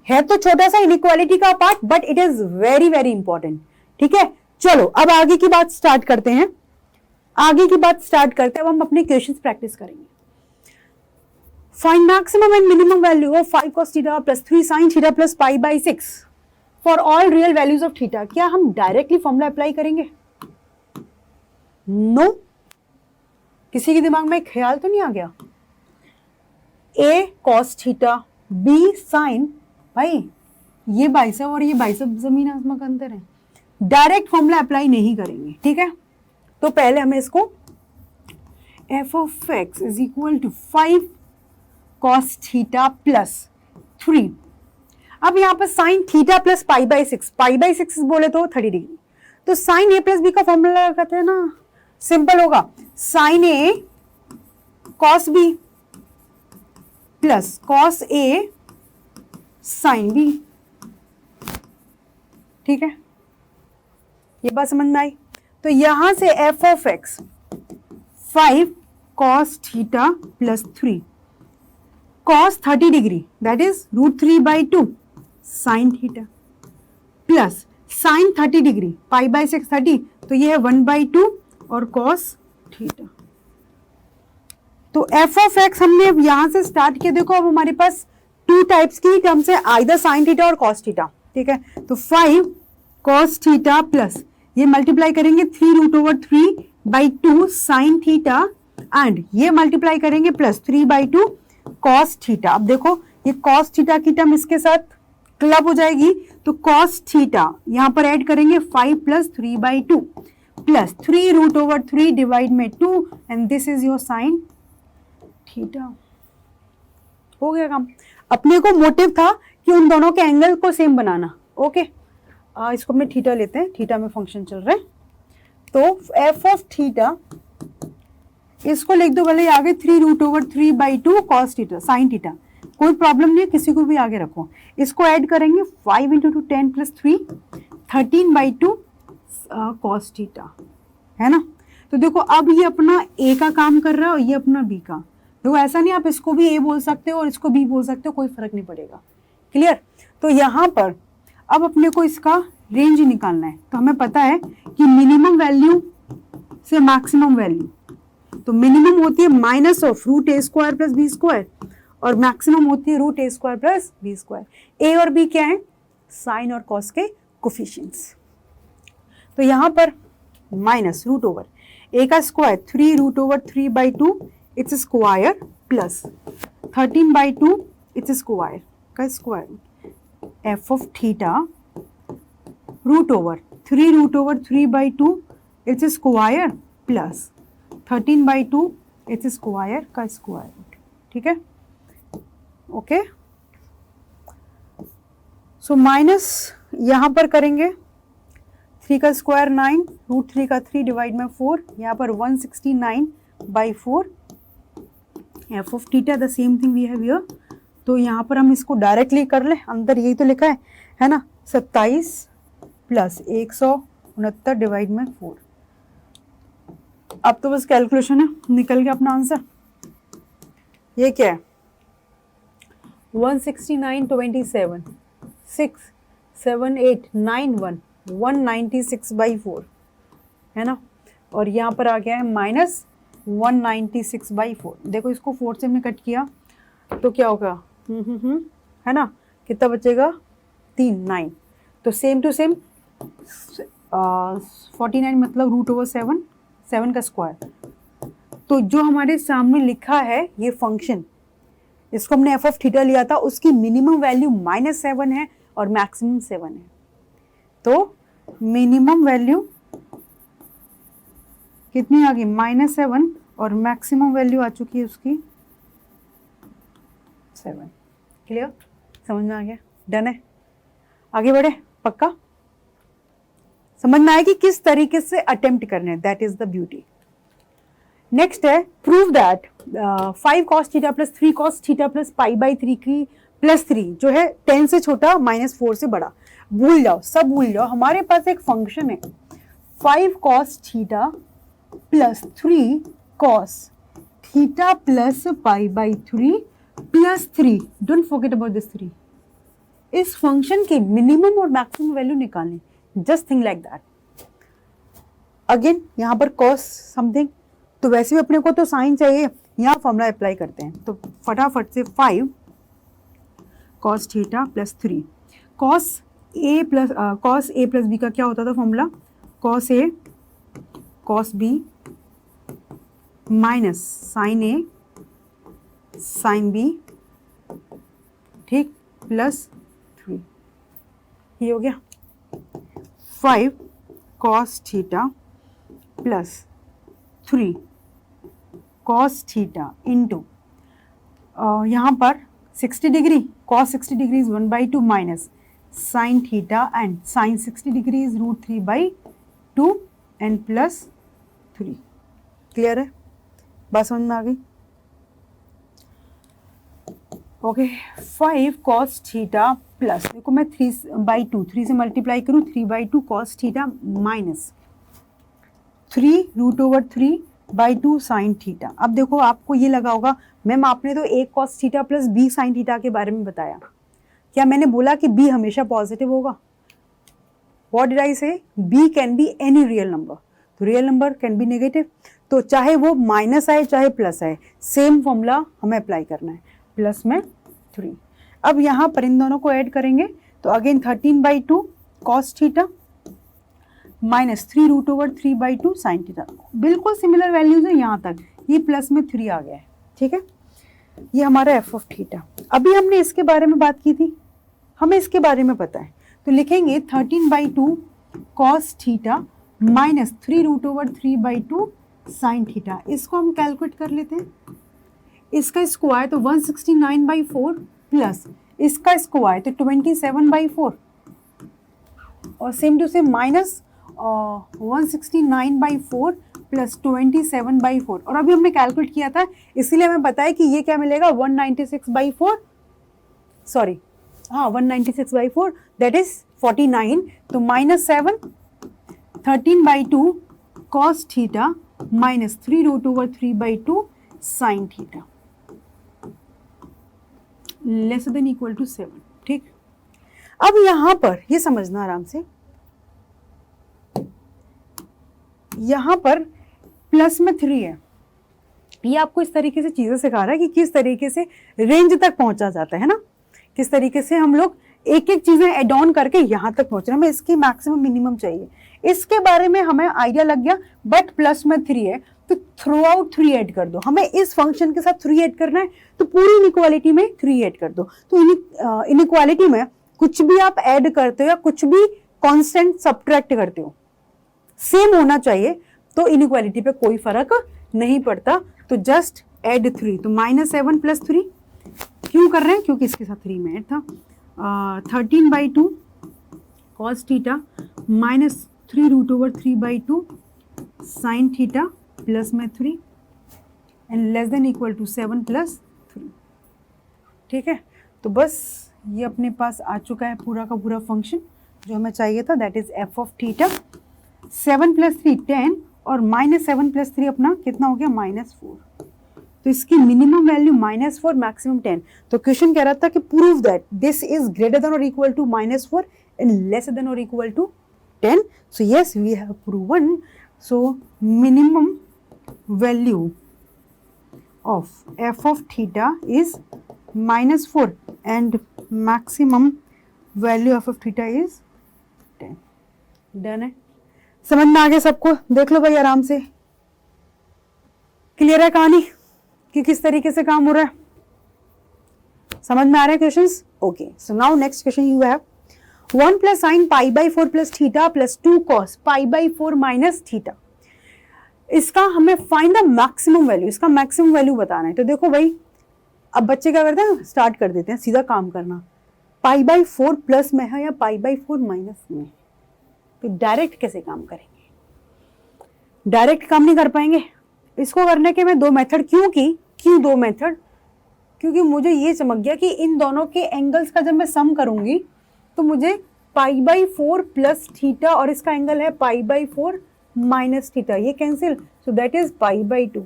A: है तो छोटा सा इनइक्वालिटी का part, but it is very very important. ठीक है, चलो अब आगे की बात स्टार्ट करते हैं। अब हम अपने क्वेश्चंस प्रैक्टिस करेंगे। Find maximum and minimum value of 5 cos theta plus 3 sin theta plus π/6 for all real values of theta. क्या हम डायरेक्टली फॉर्मूला अप्लाई करेंगे? नो। किसी के दिमाग में ख्याल तो नहीं आ गया? a cos theta, b sin, भाई ये बाइसेप और ये बाइसेप जमीन आसमान का अंतर है, डायरेक्ट फॉर्मूला अप्लाई नहीं करेंगे। ठीक है, तो पहले हमें इसको f of x is equal to 5 cos theta plus 3। अब यहां पर साइन थीटा प्लस π/6 बोले तो 30 डिग्री, तो साइन a प्लस बी का फॉर्मूला लगाते हैं ना, सिंपल होगा, sine a cos b plus cos a sign b। ठीक है, ये बात समझ में आई? तो यहां से f of x 5 cos theta plus 3 cos 30 degree that is √3/2 sine theta plus sine 30 degree π/6 30, तो ये है 1/2 और cos थीटा। तो f of x हमने यहां से स्टार्ट किया। देखो अब हमारे पास 2 टाइप्स की टर्म्स है, आइदर साइन थीटा और cos थीटा। ठीक है, तो 5 cos थीटा प्लस ये मल्टीप्लाई करेंगे 3√3/2 साइन थीटा, एंड ये मल्टीप्लाई करेंगे प्लस 3/2 cos थीटा। अब देखो ये cos थीटा की टर्म इसके साथ क्लब हो जाएगी, तो cos थीटा यहां पर ऐड करेंगे 5 प्लस 3/2 प्लस 3√3 डिवाइड में 2, and this is your sine theta. हो गया काम। अपने को मोटिव था कि उन दोनों के एंगल को सेम बनाना। ओके, इसको अपने थीटा लेते हैं, थीटा में फंक्शन चल रहा है, तो f ऑफ थीटा इसको लिख दो भले आगे 3√3/2 cos थीटा साइन थीटा, कोई प्रॉब्लम नहीं है, किसी को भी आगे रखो। इसको ऐड करेंगे 5 × 2 10 + 3 13/2 cos थीटा, है ना। तो देखो अब ये अपना a का काम कर रहा है और ये अपना b का। देखो ऐसा नहीं आप इसको भी a बोल सकते हो और इसको b बोल सकते हो, कोई फर्क नहीं पड़ेगा। क्लियर? तो यहाँ पर अब अपने को इसका रेंज निकालना है। तो हमें पता है कि मिनिमम वैल्यू से मैक्सिमम वैल्यू, तो मिनिमम होती है माइनस ऑफ √a² + b², और मैक्सिमम होती है √a² + b²। a और b क्या है? साइन और कॉस के कोफिशिएंट्स। तो यहाँ पर माइनस √a का square 3√3/2 it's square plus 13/2 it's square का square, f of theta √3√3/2 it's square plus 13/2 it's square का स्क्वायर रूट, ठीक है, ओके। सो माइनस यहाँ पर करेंगे 3 का स्क्वायर 9, √3 का 3 डिवाइड में 4, यहाँ पर 169/4 f of theta, the same thing we have here. तो यहाँ पर हम इसको डायरेक्टली कर लें, अंदर यही तो लिखा है ना, 27 प्लस 169 डिवाइड में 4। अब तो बस कैलकुलेशन है, निकल गया अपना आंसर। ये क्या है, 169/27 6 7 8 9 1 196/4 है ना, और यहाँ पर आ गया है माइनस 196/4। देखो इसको 4 से हमने कट किया तो क्या होगा, है ना, कितना बचेगा 3 9। तो सेम टू सेम 49 मतलब √7 7 का स्क्वायर। तो जो हमारे सामने लिखा है ये फंक्शन, इसको हमने एफ ऑफ थीटा लिया था, उसकी मिनिमम वैल्यू -7 है और मैक्सिमम 7 है। तो मिनिमम वैल्यू कितनी आ गई, -7, और मैक्सिमम वैल्यू आ चुकी है उसकी 7। क्लियर, समझ में आ गया, डन है, आगे बढ़े, पक्का समझ में आया कि किस तरीके से अटेम्प्ट करने हैं, that is the beauty. Next है prove that 5 cos theta plus 3 cos theta plus π/3 की +3 जो है 10 से छोटा -4 से बड़ा। भूल जाओ, सब भूल जाओ, हमारे पास एक फंक्शन है 5 cos theta plus 3 cos theta plus π/3 plus 3, don't forget about this 3। इस फंक्शन के मिनिमम और मैक्सिमम वैल्यू निकालें, just think like that. Again यहाँ पर cos समथिंग, तो वैसे भी अपने को तो साइन चाहिए, यहाँ फॉर्मूला अप्लाई करते हैं। तो फटाफट से 5 cos theta plus 3 cos a plus b का क्या होता था formula, cos a cos b minus sine a sign b, ठीक, प्लस 3। ये हो गया 5 cos theta plus 3 cos theta into यहाँ पर 60 degree, cos 60 degree is 1/2 minus sine theta and sine 60 degree is √3/2 and plus 3। Clear है, बात समझ में आ गई, ओके। 5 cos थीटा प्लस, देखो मैं 3/2 से मल्टीप्लाई करूँ, 3/2 cos theta minus 3 √3/2 sine theta. अब देखो आपको ये लगा होगा मैम आपने तो एक cos theta plus b sine theta के बारे में बताया, क्या मैंने बोला कि b हमेशा पॉजिटिव होगा? What did I say, b can be any real number, तो real number can be negative, तो चाहे वो माइनस आए चाहे प्लस आए, सेम फॉर्मूला हमें अप्लाई करना है, प्लस में 3। अब यहाँ पर इन दोनों को ऐड करेंगे तो again 13/2 cos theta minus 3 √3/2 sine theta, बिल्कुल सिमिलर वैल्यूज है यहाँ तक, ये प्लस में 3 आ गया है, ठीक है। ये हमारा एफ ऑफ थीटा। अभी हमने इसके बारे में बात की थी, हमें इसके बारे में पता है, तो लिखेंगे 13/2 cos theta minus 3 √3/2 sine theta. इसको हम कैलकुलेट कर लेते हैं, इसका स्क्वायर तो 169/4 प्लस इसका स्क्वायर तो 27/4 और same to same minus 169/4 plus 27/4, और अभी हमने कैलकुलेट किया था इसीलिए हमें पता है कि ये क्या मिलेगा 196/4, सॉरी हाँ 196/4 दैट इज 49, तो -7 13/2 cos theta minus 3 √3/2 sine theta less than equal to 7, ठीक। अब यहां पर ये समझना आराम से, यहां पर प्लस में 3 है, ये आपको इस तरीके से चीजें सिखा रहा है कि किस तरीके से रेंज तक पहुंचा जाता है ना, किस तरीके से हम लोग एक एक चीजें एड ऑन करके यहां तक पहुंच रहे हैं। हमें इसकी मैक्सिमम मिनिमम चाहिए, इसके बारे में हमें आइडिया लग गया, बट प्लस में 3 है तो थ्रू आउट 3 ऐड कर दो, हमें इस फंक्शन के साथ 3 ऐड करना है तो पूरी इनइक्वालिटी में 3 ऐड कर दो। तो इनइक्वालिटी में कुछ भी आप ऐड करते हो या कुछ भी कांस्टेंट सब्ट्रैक्ट करते हो, सेम होना चाहिए, तो इनइक्वालिटी पे कोई फर्क नहीं पड़ता तो जस्ट ऐड 3, तो -7 + 3 क्यों कर रहे हैं, क्योंकि इसके साथ 3 में ऐड था। 13/2 cos theta -3√3/2 sin theta plus में 3 and less than equal to 7 + 3। ठीक है, तो बस ये अपने पास आ चुका है पूरा का पूरा फंक्शन जो हमें चाहिए था, that is f of theta. 7 + 3 10 और -7 + 3 अपना कितना हो गया -4। तो इसकी मिनिमम वैल्यू -4, मैक्सिमम 10। तो क्वेश्चन कह रहा था कि prove that this is greater than और equal to -4 and less than और equal to 10। So yes, we have proven. So minimum value of f of theta is -4 and maximum value of theta is 10। Done है, समझ में आ गया सबको? देख लो भाई आराम से, क्लियर है कहानी कि किस तरीके से काम हो रहा है? समझ में आ रहे हैं questions? Okay, so now next question you have 1 + sin π/4 + theta + 2 cos π/4 - theta. इसका हमें फाइंड द मैक्सिमम वैल्यू, इसका मैक्सिमम वैल्यू बताना है। तो देखो भाई, अब बच्चे क्या करते हैं, स्टार्ट कर देते हैं सीधा काम करना। π/4 प्लस में है या π/4 माइनस में, तो डायरेक्ट कैसे काम करेंगे? डायरेक्ट काम नहीं कर पाएंगे। इसको करने के मैं 2 मेथड क्यों 2 मेथड? क्योंकि मुझे ये चमक गया कि इन दोनों के एंगल्स का जब मैं सम करूंगी तो मुझे π/4 प्लस थीटा और इसका एंगल है π/4 माइनस थीटा, ये कैंसिल, सो दैट इज π/2।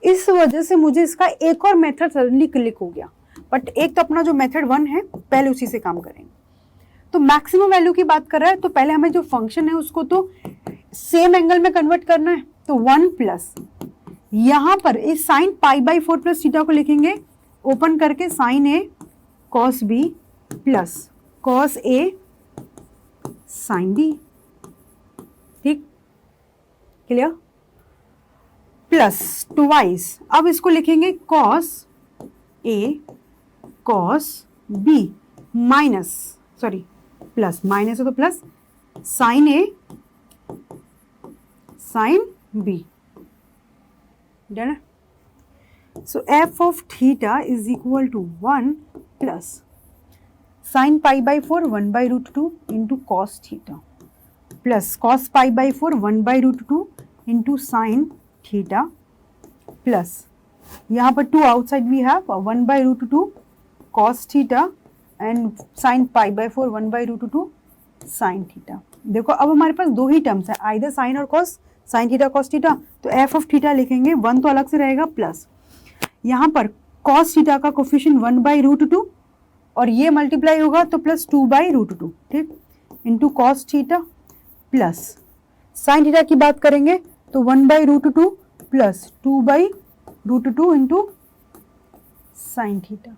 A: इस वजह से मुझे इसका एक और मेथड सडनली क्लिक हो गया, बट एक तो अपना जो मेथड 1 है पहले उसी से काम करेंगे। तो मैक्सिमम वैल्यू की बात कर रहा है तो पहले हमें जो फंक्शन है उसको तो सेम एंगल में कन्वर्ट करना है। तो 1 प्लस यहां पर इस साइन π/4 प्लस थीटा को लिखेंगे ओपन करके sine A cos B plus cos A sign B। ठीक, क्लियर? प्लस ट्वाइस, अब इसको लिखेंगे cos A cos B minus, sorry plus, minus है तो plus, sine A sign B। Done है? So f of theta is equal to 1 plus sine π/4 1/√2 into cos theta plus cos π/4 1/√2 into sine theta plus यहाँ पर 2 outside we have 1/√2 cos theta and sign π/4 1/√2 sine theta. देखो अब हमारे पास 2 ही टर्म्स है, आइदर साइन और cos, sine theta cos theta. तो f ऑफ थीटा लिखेंगे, 1 तो अलग से रहेगा प्लस यहाँ पर कॉस थीटा का कोफिशिएंट 1/√2 और ये मल्टीप्लाई होगा तो प्लस 2/√2, ठीक, into cos theta plus sine theta की बात करेंगे तो 1/√2 plus 2/√2 into sine theta.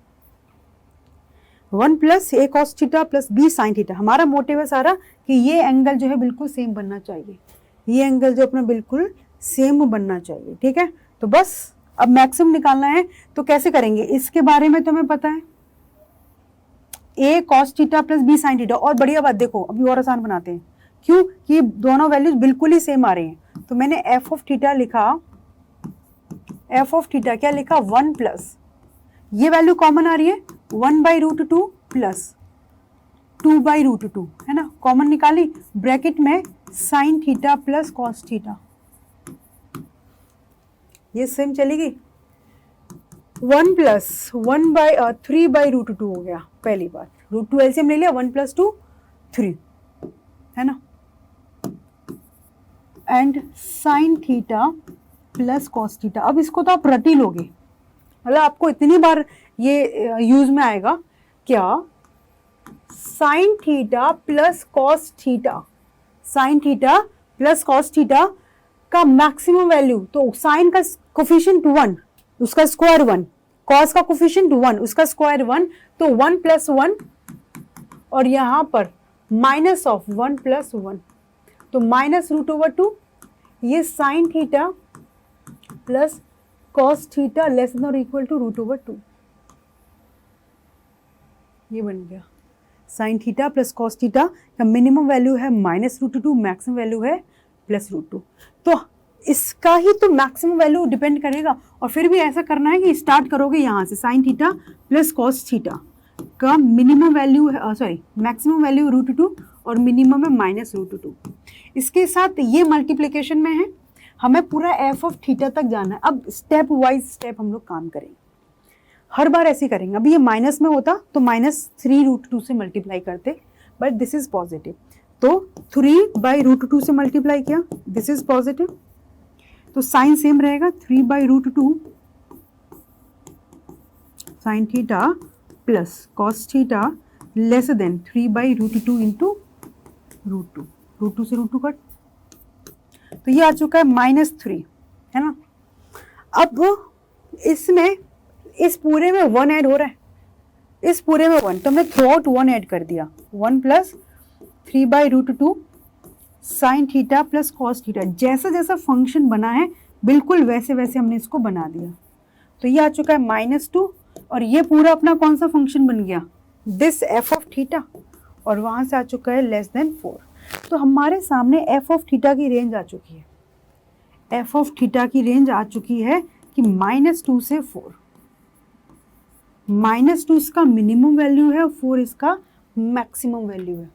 A: 1 plus a cos theta plus b sine theta. हमारा मोटिव है सारा कि ये एंगल जो है बिल्कुल सेम बनना चाहिए, ये एंगल जो अपना बिल्कुल सेम बनना चाहिए। ठीक है, तो बस अब मैक्सिमम निकालना है तो कैसे करेंगे इसके बारे में तो हमें पता है, a cos theta plus b sine theta. और बढ़िया बात देखो, अभी और आसान बनाते हैं, क्यों कि दोनों वैल्यूज बिल्कुल ही सेम आ रही हैं। तो मैंने f ऑफ थीटा लिखा, f ऑफ थीटा क्या लिखा, 1 प्लस ये वैल्यू कॉमन आ रही है 1/√2 प्लस 2/√2 है ना, कॉमन निकाली, ब्रैकेट में sign theta plus cos theta, ये सेम चली गई। 1 प्लस 3/√2 हो गया पहली बात, √2 एलसीएम ले लिया, 1 प्लस 2 3 है ना, and sign theta plus cos theta. अब इसको तो आप रट ही लोगे, मतलब आपको इतनी बार ये यूज में आएगा क्या, sign theta plus cos theta, sign theta plus cos theta का मैक्सिमम वैल्यू, तो साइन का कोफिशिएंट 1 उसका स्क्वायर 1, कॉस का कोफिशिएंट 1 उसका स्क्वायर 1, तो 1 प्लस 1 और यहाँ पर माइनस ऑफ 1 प्लस 1, तो -√2, ये sign theta plus cos theta less than और इक्वल टू √2, ये बन गया। Sign theta plus cos theta का मिनिमम वैल्यू है -√2, मैक्सिमम वैल्यू है +√2। तो इसका ही तो मैक्सिमम वैल्यू डिपेंड करेगा। और फिर भी ऐसा करना है कि स्टार्ट करोगे यहाँ से sign theta plus cos theta का मिनिमम वैल्यू है, सॉरी मैक्सिमम वैल्यू √2 और मिनिमम है -√2। इसके साथ ये मल्टीप्लिकेशन में है, हमें पूरा एफ ऑफ थीटा तक जाना है। अब स्टेप वाइज स्टेप हम लोग काम करेंगे, हर बार ऐसे करेंगे। अभी ये माइनस में होता तो -3√2 से मल्टीप्लाई करते, बट दिस इज पॉजिटिव, तो 3/√2 से मल्टीप्लाई किया, दिस इज पॉजिटिव, तो साइन सेम रहेगा 3/√2 sign theta plus cos theta less then 3/√2 into √2, √2 से √2 कट, तो ये आ चुका है -3, है ना। अब इसमें इस पूरे में 1 ऐड हो रहा है, इस पूरे में 1, तो हमने थ्रू आउट 1 ऐड कर दिया, 1 plus 3/√2 sign theta plus cos theta. जैसा जैसा फंक्शन बना है बिल्कुल वैसे वैसे हमने इसको बना दिया, तो ये आ चुका है -2 और ये पूरा अपना कौन सा फंक्शन बन गया, दिस एफ ऑफ थीटा, और वहां से आ चुका है लेस देन 4। तो हमारे सामने एफ ऑफ थीटा की रेंज आ चुकी है, एफ ऑफ थीटा की रेंज आ चुकी है कि -2 से 4, -2 इसका मिनिमम वैल्यू है और 4 इसका मैक्सिमम वैल्यू है।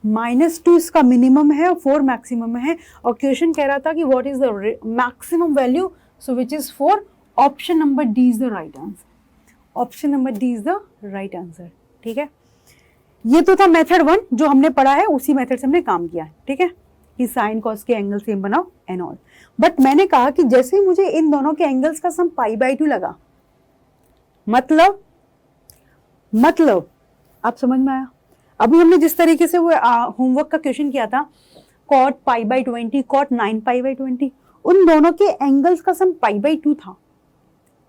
A: -2 इसका मिनिमम है और 4 मैक्सिमम है, और क्वेश्चन कह रहा था कि what is the maximum value, so which is 4, option number D is the right answer, option number D is the right answer. ठीक है, ये तो था मेथड 1 जो हमने पढ़ा है, उसी मेथड से हमने काम किया है। ठीक है, कि साइन कॉस के एंगल सेम बनाओ एंड ऑल, बट मैंने कहा कि जैसे ही मुझे इन दोनों के एंगल्स का सम π/2 लगा, मतलब आप समझ में आया। अभी हमने जिस तरीके से वो होमवर्क का क्वेश्चन किया था, cot π/20 cot 9π/20, उन दोनों के एंगल्स का सम π/2 था,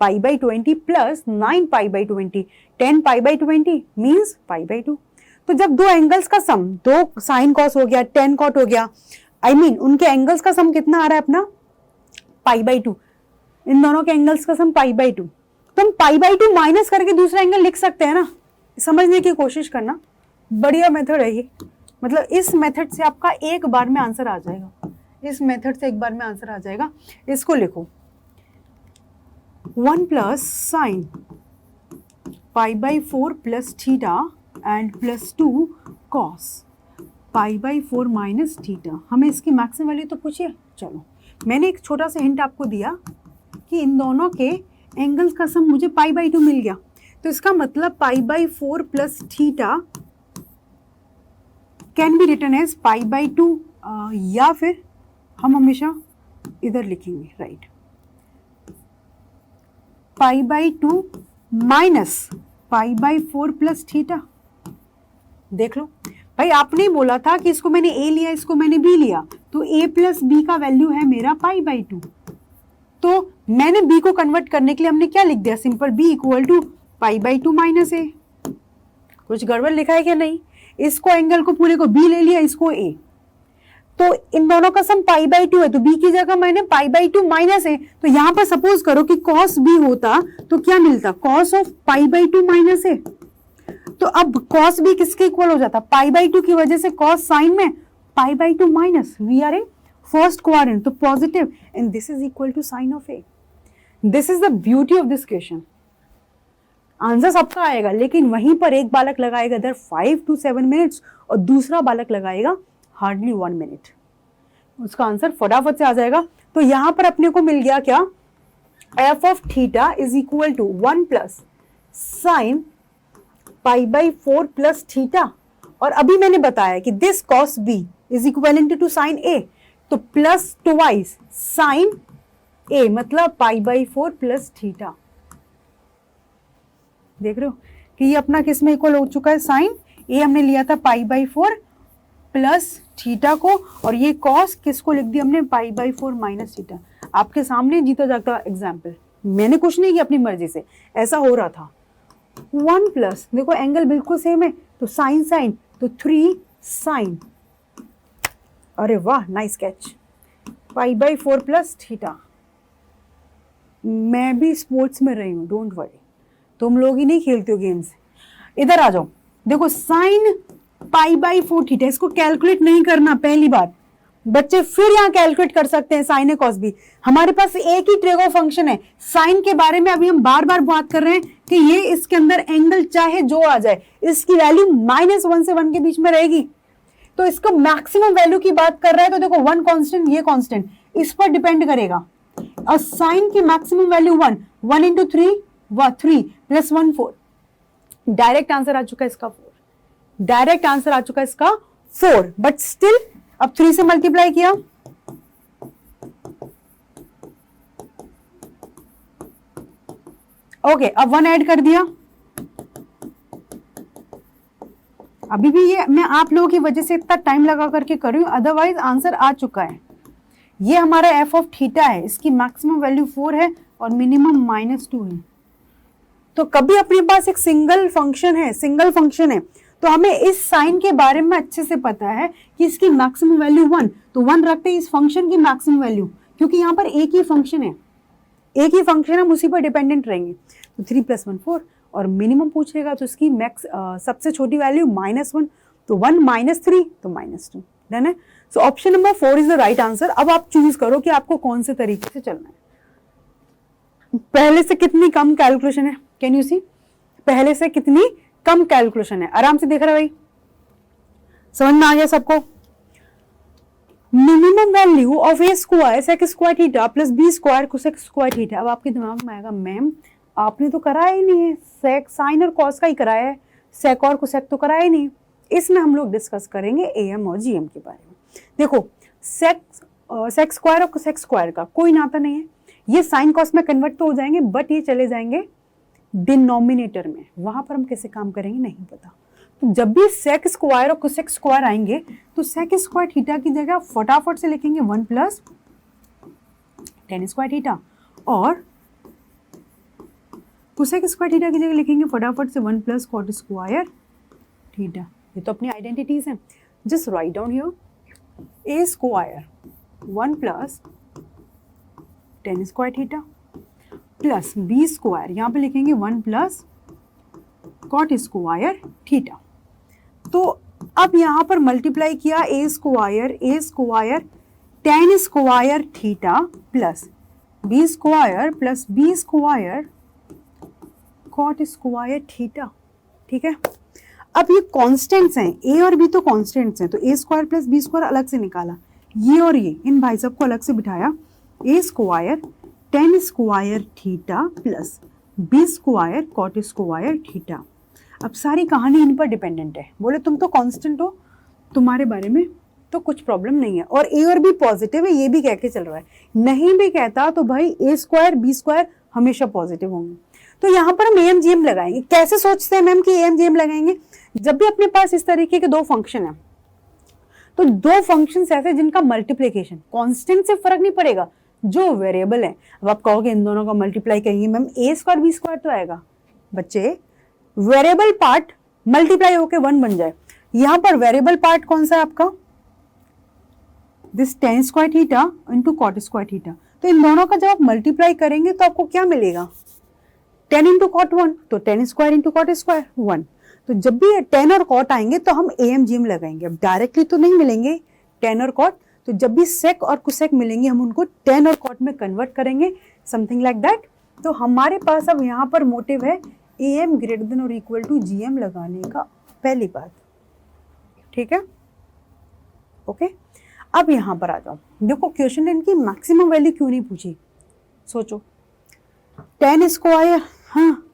A: π/20 प्लस 9π/20, 10π/20 मीन्स π/2। तो जब दो एंगल्स का सम, दो साइन कॉस हो गया, 10 कॉट हो गया, I mean, उनके एंगल्स का सम कितना आ रहा है अपना π/2, इन दोनों के एंगल्स का सम π/2, तो हम π/2 माइनस करके दूसरा एंगल लिख सकते हैं ना। समझने की कोशिश करना, बढ़िया मेथड है ये, मतलब इस मेथड से आपका एक बार में आंसर आ जाएगा, इस मेथड से एक बार में आंसर आ जाएगा। इसको लिखो 1 plus sine π/4 plus theta and plus 2 cos π/4 minus theta. हमें इसकी मैक्सिमम वैल्यू तो पूछिए। चलो, मैंने एक छोटा सा हिंट आपको दिया कि इन दोनों के एंगल्स का सम मुझे π/2 मिल गया, तो इसका मतलब π/4 plus theta can be written as π/2, या फिर हम हमेशा इधर लिखेंगे, राइट, π/2 माइनस π/4 प्लस थीटा। देख लो भाई, आपने बोला था कि इसको मैंने a लिया, इसको मैंने b लिया, तो a प्लस b का वैल्यू है मेरा π/2, तो मैंने b को कन्वर्ट करने के लिए हमने क्या लिख दिया, simple b equal to π/2 minus a। कुछ गड़बड़ लिखा है क्या? नहीं, इसको एंगल को पूरे को b ले लिया, इसको a, तो इन दोनों का सम π/2 है, तो b की जगह मैंने π/2 माइनस a, तो यहाँ पर सपोज करो कि cos b होता तो क्या मिलता, cos ऑफ π/2 माइनस a। तो अब cos b किसके इक्वल हो जाता, π/2 की वजह से cos साइन में π/2 minus, we are in first quadrant, तो positive, and this is equal to sine of a। This is the beauty of this question. Answer सबका आएगा, लेकिन वहीं पर एक बालक लगाएगा इधर 5 to 7 मिनट्स और दूसरा बालक लगाएगा हार्डली 1 मिनट, उसका आंसर फटाफट से आ जाएगा। तो यहां पर अपने को मिल गया क्या, f of theta is equal to 1 plus sine π/4 plus theta, और अभी मैंने बताया कि this cos b is equal to sine a, तो प्लस ट्वाइस साइन a, मतलब π/4 प्लस थीटा। देख रहे हो कि ये अपना किस में इक्वल हो चुका है, साइन a हमने लिया था π/4 प्लस थीटा को, और ये कॉस किसको लिख दिया हमने, π/4 माइनस थीटा। आपके सामने जीता जागता एग्जाम्पल, मैंने कुछ नहीं किया, अपनी मर्जी से ऐसा हो रहा था। 1 प्लस, देखो एंगल बिल्कुल सेम है, तो साइन साइन, तो 3 साइन, अरे वाह नाइस कैच, π/4 प्लस थीटा। मैं भी स्पोर्ट्स में रही हूँ, डोंट वरी, तुम लोग ही नहीं खेलते हो गेम्स। इधर आ जाओ, देखो साइन π/4 थीटा, इसको कैलकुलेट नहीं करना, पहली बात बच्चे फिर यहाँ कैलकुलेट कर सकते हैं साइन ए कॉस बी। हमारे पास एक ही ट्रेगो फंक्शन है। साइन के बारे में अभी हम बार बार बात कर रहे हैं कि ये इसके अंदर एंगल चाहे जो आ जाए, इसकी वैल्यू -1 से 1 के बीच में रहेगी। तो इसको मैक्सिमम वैल्यू की बात कर रहा है, तो देखो 1 कांस्टेंट, ये कांस्टेंट इस पर डिपेंड करेगा। और साइन की maximum value 1 into 3 plus 1 4। Direct answer आ चुका है इसका 4। डायरेक्ट आंसर आ चुका है इसका 4। बट स्टिल अब 3 से मल्टीप्लाई किया, ओके, अब 1 ऐड कर दिया। अभी भी ये मैं आप लोगों की वजह से इतना टाइम लगा करके कर रही हूं, अदरवाइज आंसर आ चुका है। ये हमारा एफ ऑफ थीटा है, इसकी मैक्सिमम वैल्यू 4 है और मिनिमम -2 है। तो कभी अपने पास एक सिंगल फंक्शन है, तो हमें इस साइन के बारे में अच्छे से पता है कि इसकी मैक्सिमम वैल्यू 1, तो 1 रखते हैं इस फंक्शन की मैक्सिमम वैल्यू, क्योंकि यहाँ पर एक ही फंक्शन है, हम उसी पर डिपेंडेंट रहेंगे। तो 3 + 1 4 और मिनिमम पूछेगा तो इसकी मैक्स सबसे छोटी वैल्यू -1, तो 1 -3 तो -2। डन है। सो option number 4 is the right answer. अब आप चूज करो कि आपको कौन से तरीके से चलना है। पहले से कितनी कम कैलकुलेशन है, कैन यू सी? पहले से कितनी कम कैलकुलेशन है, आराम से देख रहे भाई, समझ में आ गया सबको? Minimum value of A square sec square theta plus B square cosec square theta. अब आपके दिमाग में आएगा मैम आपने तो कराया ही नहीं है, सेक साइन और कॉस का ही कराया है, सेक और कोसेक तो कराया ही नहीं। इसमें हम लोग डिस्कस करेंगे एएम और जीएम के बारे में। देखो सेक स्क्वायर और कोसेक स्क्वायर का कोई नाता नहीं है, ये साइन कॉस में कन्वर्ट तो हो जाएंगे बट ये चले जाएंगे डिनोमिनेटर में, वहां पर हम कैसे काम करेंगे नहीं पता। तो जब भी सेक स्क्वायर और कोसेक स्क्वायर आएंगे तो सेक स्क्वायर थीटा की जगह फटाफट से लिखेंगे 1 + tan स्क्वायर थीटा, और कोसेक स्क्वायर थीटा की जगह लिखेंगे फटाफट से 1 + cot स्क्वायर थीटा। ये तो अपनी आइडेंटिटीज हैं। Just write down here A square 1 + tan square theta plus B square, यहाँ पे लिखेंगे 1 + cot स्क्वायर थीटा। तो अब यहाँ पर मल्टीप्लाई किया a square tan square theta plus B square cot square theta. ठीक है, अब ये कांस्टेंट्स हैं, ए और बी तो कांस्टेंट्स हैं, तो a square plus B square अलग से निकाला, ये और ये इन भाई साहब को अलग से बिठाया, a square tan square theta plus B square cot square theta. अब सारी कहानी इन पर डिपेंडेंट है। बोले तुम तो कांस्टेंट हो, तुम्हारे बारे में तो कुछ प्रॉब्लम नहीं है, और ए और बी पॉजिटिव है ये भी कह के चल रहा है, नहीं भी कहता तो भाई ए स्क्वायर बी स्क्वायर हमेशा पॉजिटिव होंगे। तो यहाँ पर हम एम जी एम लगाएंगे। कैसे सोचते हैं मैम कि एम जी एम लगाएंगे? जब भी अपने पास इस तरीके के दो फंक्शन है, तो दो फंक्शन ऐसे जिनका मल्टीप्लीकेशन कांस्टेंट से फर्क नहीं पड़ेगा, जो वेरिएबल है। अब आप कहोगे इन दोनों का मल्टीप्लाई करेंगे मैम ए स्क्वायर बी स्क्वायर तो आएगा। बच्चे वेरिएबल पार्ट मल्टीप्लाई होके 1 बन जाए। यहां पर वेरिएबल पार्ट कौन सा है आपका? This tan square theta into cot square theta. तो इन दोनों का जब आप मल्टीप्लाई करेंगे तो आपको क्या मिलेगा? tan इंटू cot 1, तो tan square into cot square 1। तो जब भी tan और cot आएंगे तो हम AMGM लगाएंगे। अब डायरेक्टली तो नहीं मिलेंगे tan और cot, तो जब भी sec और cosec मिलेंगे हम उनको tan और cot में कन्वर्ट करेंगे, समथिंग लाइक दैट। तो हमारे पास अब यहाँ पर मोटिव है AM ग्रेटर देन और इक्वल टू GM लगाने का, पहली बात। ठीक है, ओके। अब यहाँ पर आ जाओ, देखो क्वेश्चन ने इनकी मैक्सिमम वैल्यू क्यों नहीं पूछी, सोचो। tan स्क्वायर हाँ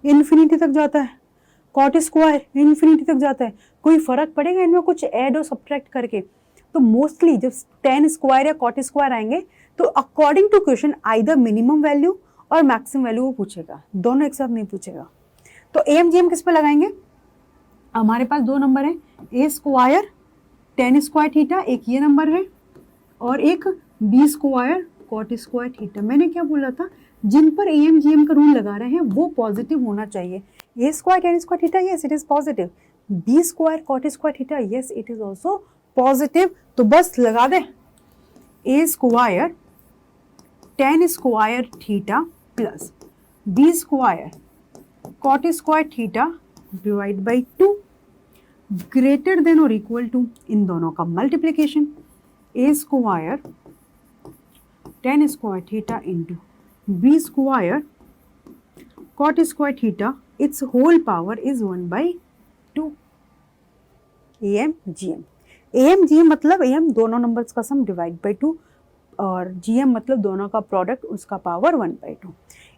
A: इन्फिनिटी तक जाता है, cot स्क्वायर इन्फिनिटी तक जाता है, कोई फर्क पड़ेगा इनमें कुछ ऐड और सब्ट्रैक्ट करके? तो मोस्टली जब tan स्क्वायर या cot स्क्वायर आएंगे तो according to question either minimum value और मैक्सिमम वैल्यू वो पूछेगा, दोनों एक साथ नहीं पूछेगा। तो AMGM किस पे लगाएंगे? हमारे पास दो नंबर है, ए स्क्वायर tan स्क्वायर थीटा, एक ये नंबर है और एक B square cot square theta. मैंने क्या बोला था, जिन पर AMGM का रूल लगा रहे हैं वो पॉजिटिव होना चाहिए। A square tan square theta, yes it is positive. B square cot square theta, yes it is also positive. तो बस लगा दे a square tan square theta plus B square cot square theta divide by 2 greater than और इक्वल टू इन दोनों का multiplication. A square tan square theta into b square cot square theta, its whole power is 1/2 AM GM। AM GM मतलब AM दोनों नंबर्स का सम डिवाइड बाई 2 और GM मतलब दोनों का प्रोडक्ट, उसका पावर 1/2।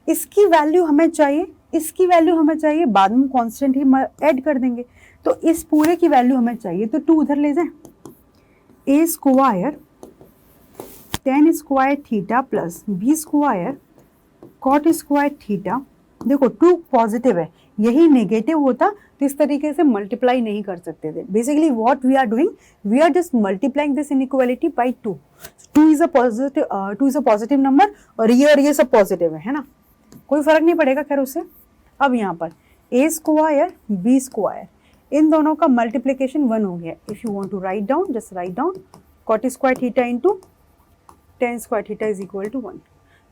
A: इसकी वैल्यू हमें चाहिए, इसकी वैल्यू हमें चाहिए, बाद में कांस्टेंट ही ऐड कर देंगे। तो इस पूरे की वैल्यू हमें चाहिए, तो 2 उधर ले जाएं। A square tan square theta plus B square cot square theta, देखो 2 पॉजिटिव है, यही नेगेटिव होता तो इस तरीके से मल्टीप्लाई नहीं कर सकते थे। Basically what we are doing, we are just multiplying this inequality by 2। 2 is a positive number और ये सब पॉजिटिव है ना, कोई फर्क नहीं पड़ेगा खैर उससे। अब यहाँ पर ए स्क्वायर बी स्क्वायर, इन दोनों का मल्टीप्लीकेशन 1 हो गया। If you want to write down, just write down cot square theta into tan square theta is equal to 1,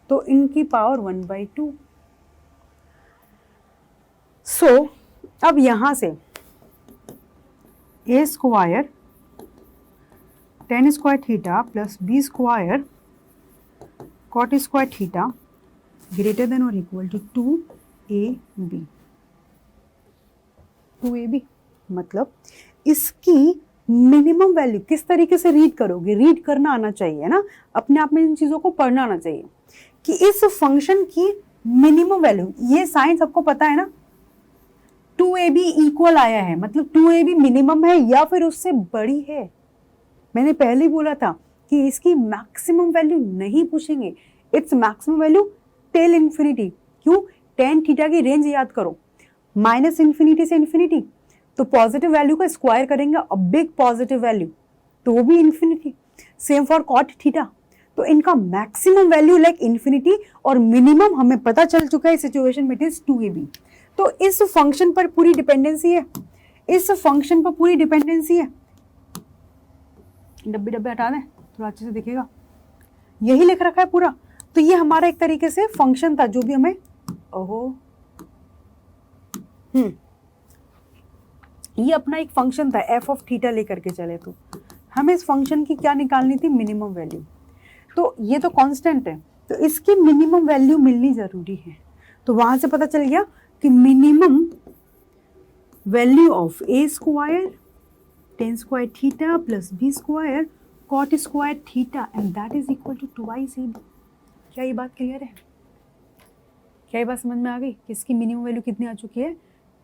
A: तो इनकी पावर 1/2। सो अब यहां से a square tan square theta plus B square cot square theta greater than और इक्वल टू 2AB। 2AB मतलब इसकी मिनिमम वैल्यू किस तरीके से रीड करोगे, रीड करना आना चाहिए ना, अपने आप में इन चीजों को पढ़ना आना चाहिए कि इस फंक्शन की मिनिमम वैल्यू, ये साइन सबको पता है ना, 2AB इक्वल आया है मतलब 2AB मिनिमम है या फिर उससे बड़ी है। मैंने पहले ही बोला था कि इसकी मैक्सिमम वैल्यू नहीं पूछेंगे, it's maximum value till infinity. क्यों? tan थीटा की रेंज याद करो, माइनस इंफिनिटी से इंफिनिटी, तो पॉजिटिव वैल्यू का स्क्वायर करेंगे और बिग पॉजिटिव वैल्यू तो वो भी infinity. Same for cot theta, तो इनका मैक्सिमम वैल्यू लाइक इंफिनिटी और मिनिमम हमें पता चल चुका है सिचुएशन में, इट इज 2AB। तो इस फंक्शन पर पूरी डिपेंडेंसी है, इस फंक्शन पर पूरी डिपेंडेंसी है। डब्बे डब्बे हटा दें, थोड़ा अच्छे से दिखेगा, यही लिख रखा है पूरा। तो ये हमारा एक तरीके से फंक्शन था जो भी हमें, ओहो ये अपना एक फंक्शन था, एफ ऑफ थीटा लेकर के चले, तो हमें इस फंक्शन की क्या निकालनी थी, मिनिमम वैल्यू। तो ये तो कांस्टेंट है, तो इसकी मिनिमम वैल्यू मिलनी जरूरी है। तो वहां से पता चल गया कि minimum value of A square tan square theta plus B square cot square theta and that is equal to 2AB। क्या ये बात क्लियर है? क्या ये बात समझ में आ गई कि इसकी मिनिमम वैल्यू कितनी आ चुकी है,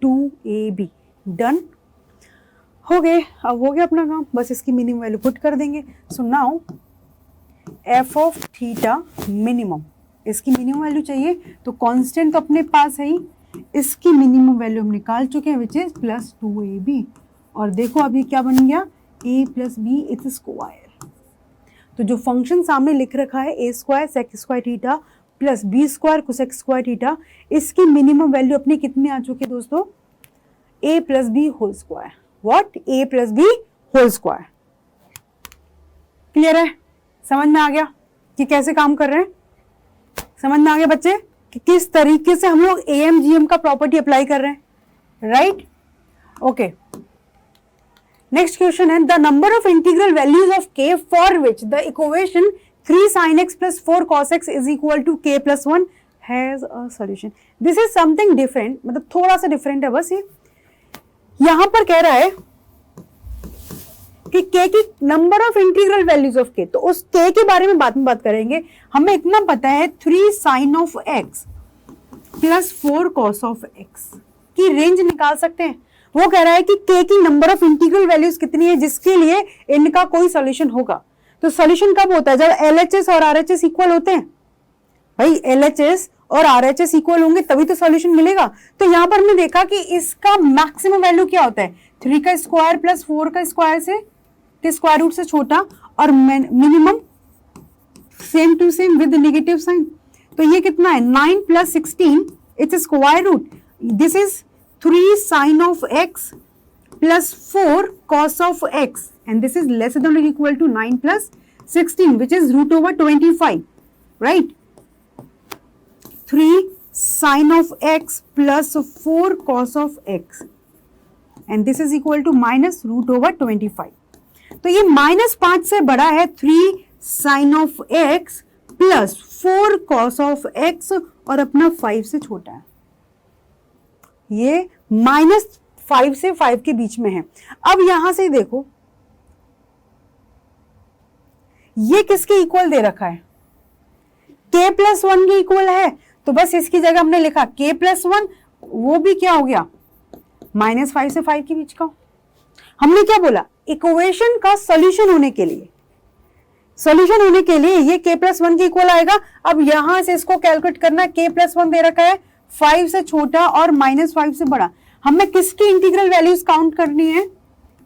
A: 2AB। डन हो गए, अब हो गया अपना काम, बस इसकी मिनिमम वैल्यू पुट कर देंगे। So now F of theta minimum, इसकी मिनिमम वैल्यू चाहिए तो कांस्टेंट तो अपने पास है ही, इसकी मिनिमम वैल्यू हम निकाल चुके हैं विच इज प्लस 2AB। और देखो अभी क्या बन गया, a plus b its square. तो जो फंक्शन सामने लिख रखा है ए square sec square theta plus B square cosec square theta, इसकी मिनिमम वैल्यू अपनी कितनी आ चुकी है दोस्तों, a plus b whole square. What? a plus b whole square. Clear है? समझ में आ गया कि कैसे काम कर रहे हैं? समझ में आ गया बच्चे कि किस तरीके से हम लोग AMGM का प्रॉपर्टी अप्लाई कर रहे हैं, राइट? ओके, नेक्स्ट क्वेश्चन है the number of integral values of k for which the equation 3 sin x plus 4 cos x is equal to k plus 1 has a solution। This is something different, मतलब थोड़ा सा डिफरेंट है बस। ये यहां पर कह रहा है कि k की number of integral values of k, तो उस k के बारे में बाद में बात करेंगे। हमें इतना पता है 3 sin of x plus 4 cos of x की रेंज निकाल सकते हैं। वो कह रहा है कि k की नंबर ऑफ इंटीग्रल वैल्यूज कितनी है जिसके लिए इनका कोई सॉल्यूशन होगा। तो सॉल्यूशन कब होता है? जब LHS और RHS इक्वल होते हैं। भाई LHS और RHS इक्वल होंगे तभी तो सॉल्यूशन मिलेगा। तो यहां पर हमने देखा कि इसका मैक्सिमम वैल्यू क्या होता है, 3 का स्क्वायर प्लस 4 का स्क्वायर से स्क्वायर रूट से छोटा, और minimum same to same with negative sign. तो ये कितना है, 9 plus 16 it's square root, this is 3 sin of x plus 4 cos of x and this is less than or equal to 9 plus 16 which is root over 25, right? 3 sin of x plus 4 cos of x and this is equal to minus root over 25. तो ये -5 से बड़ा है 3 sine of x plus 4 cos of x और अपना 5 से छोटा है। ये -5 से 5 के बीच में है। अब यहां से देखो ये किसके इक्वल दे रखा है, k प्लस 1 के इक्वल है, तो बस इसकी जगह हमने लिखा k प्लस 1, वो भी क्या हो गया -5 से 5 के बीच का। हमने क्या बोला, इक्वेशन का सॉल्यूशन होने के लिए ये k प्लस 1 के इक्वल आएगा। अब यहां से इसको कैलकुलेट करना, k प्लस 1 दे रखा है 5 से छोटा और -5 से बड़ा। हमें किसकी इंटीग्रल वैल्यूज काउंट करनी है,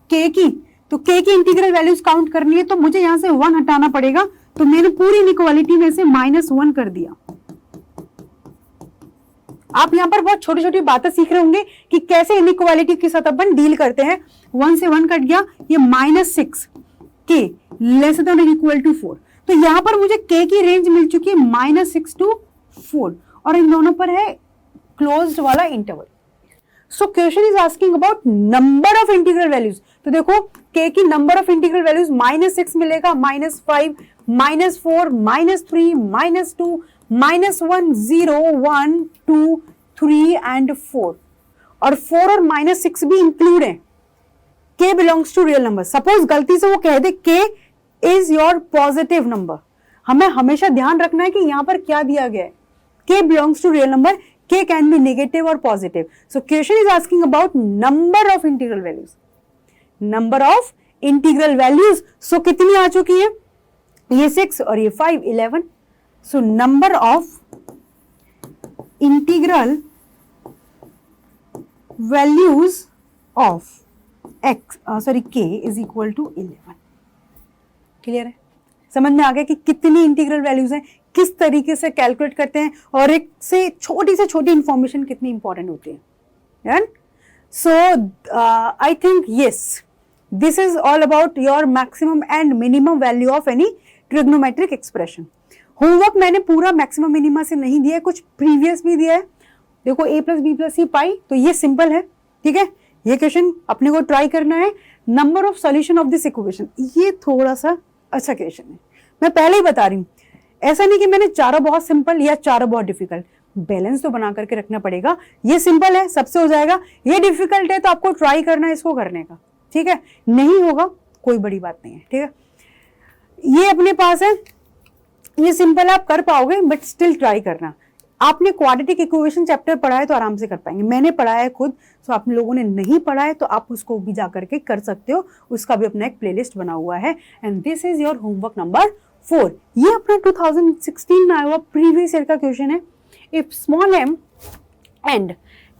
A: k की, तो k की इंटीग्रल वैल्यूज काउंट करनी है, तो मुझे यहां से 1 हटाना पड़ेगा, तो मैंने पूरी इनइक्वालिटी में से -1 कर दिया। आप यहां पर बहुत छोटी छोटी बातें सीख रहे होंगे कि कैसे इनइक्वालिटी के साथ अपन डील करते हैं। 1 से 1 कट गया, ये -6 k लेस देन और इक्वल टू 4, तो यहां पर मुझे k की रेंज मिल चुकी है -6 to 4 और इन दोनों पर है क्लोज्ड वाला interval. So question is asking about number of integral values. तो देखो k की नंबर ऑफ इंटीग्रल वैल्यूज -6 मिलेगा, -5, -4, -3, -2, -1, 0, 1, 2, 3 एंड 4, और 4 और -6 भी इंक्लूड है। k belongs to real number. Suppose गलती से वो कह दे k is your positive number, हमें हमेशा ध्यान रखना है कि यहां पर क्या दिया गया है, k belongs to real number, k can be negative और positive. So question is asking about number of integral values, number of integral values. So कितनी आ चुकी है, ये 6 और ये 5, 11। So number of integral values of k is equal to 11। Clear है, समझ में आ गया कि कितनी इंटीग्रल वैल्यूज हैं, किस तरीके से कैलकुलेट करते हैं, और एक से छोटी इंफॉर्मेशन कितनी इंपॉर्टेंट होती है। So I think yes, this is all about your maximum and minimum value of any trigonometric expression. Homework मैंने पूरा मैक्सिमम मिनिमा से नहीं दिया है, कुछ प्रीवियस भी दिया है। देखो a प्लस बी प्लस सी पाई, तो ये सिंपल है, ठीक है। ये क्वेश्चन अपने को ट्राई करना है। Number of solution of this equation, ये थोड़ा सा अच्छा क्वेश्चन है, मैं पहले ही बता रही हूँ। ऐसा नहीं कि मैंने चारों बहुत सिंपल या चारों बहुत डिफिकल्ट, बैलेंस तो बना करके रखना पड़ेगा। ये सिंपल है, सबसे हो जाएगा, ये डिफिकल्ट है तो आपको ट्राई करना है इसको करने का, ठीक है। नहीं होगा कोई बड़ी बात नहीं है, ठीक है। ये अपने पास है, ये सिंपल है, आप कर पाओगे, बट स्टिल ट्राई करना। आपने क्वाड्रेटिक इक्वेशन चैप्टर पढ़ा है तो आराम से कर पाएंगे, मैंने पढ़ा है खुद। सो आप लोगों ने नहीं पढ़ा है तो आप उसको भी जा करके कर सकते हो, उसका भी अपना एक प्लेलिस्ट बना हुआ है। And this is your homework number 4। ये अपना 2016 में आया हुआ प्रीवियस ईयर का क्वेश्चन है। If small m and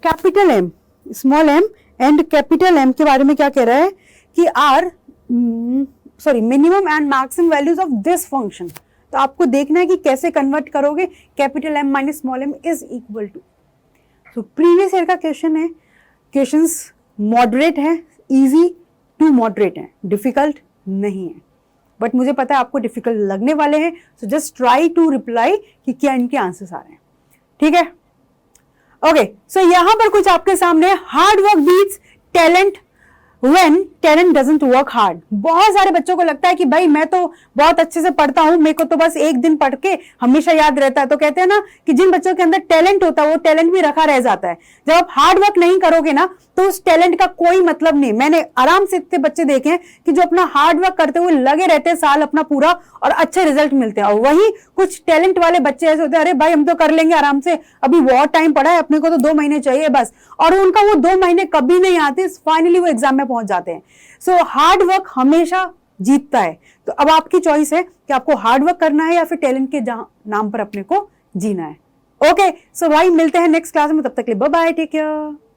A: capital M, small m and capital M के बारे में क्या कह रहा है कि are minimum and maximum values of this function. तो आपको देखना है कि कैसे कन्वर्ट करोगे, capital M minus small m is equal to. So previous year का क्वेश्चन है, क्वेश्चंस मॉडरेट है, इजी टू मॉडरेट है, डिफिकल्ट नहीं है, बट मुझे पता है आपको डिफिकल्ट लगने वाले हैं। So just try to reply कि क्या इनके आंसर्स आ रहे हैं, ठीक है। ओके, सो यहां पर कुछ आपके सामने, hard work beats talent When talent doesn't work hard। बहुत सारे बच्चों को लगता है कि भाई मैं तो बहुत अच्छे से पढ़ता हूं, मेरे को तो बस एक दिन पढ़ के हमेशा याद रहता है। तो कहते हैं ना कि जिन बच्चों के अंदर टैलेंट होता है वो टैलेंट भी रखा रह जाता है। जब आप हार्ड वर्क नहीं करोगे ना तो उस टैलेंट का कोई मतलब नहीं। मैंने आराम से इतने बच्चे देखे हैं कि जो अपना हार्ड वर्क करते हुए लगे रहते हैं साल अपना पूरा, और अच्छे रिजल्ट मिलते हैं। और वही कुछ टैलेंट वाले बच्चे ऐसे होते हैं, अरे भाई हम तो कर लेंगे आराम से, अभी बहुत टाइम पड़ा है, अपने को तो 2 महीने चाहिए बस, और उनका वो 2 महीने कभी नहीं आते, फाइनली वो एग्जाम में पहुंच जाते हैं। सो हार्ड वर्क हमेशा जीतता है। तो अब आपकी चॉइस है कि आपको हार्ड वर्क करना है या फिर टैलेंट के नाम पर अपने को जीना है। ओके, सो भाई मिलते हैं नेक्स्ट क्लास में, तब तक के लिए बाय बाय, टेक केयर।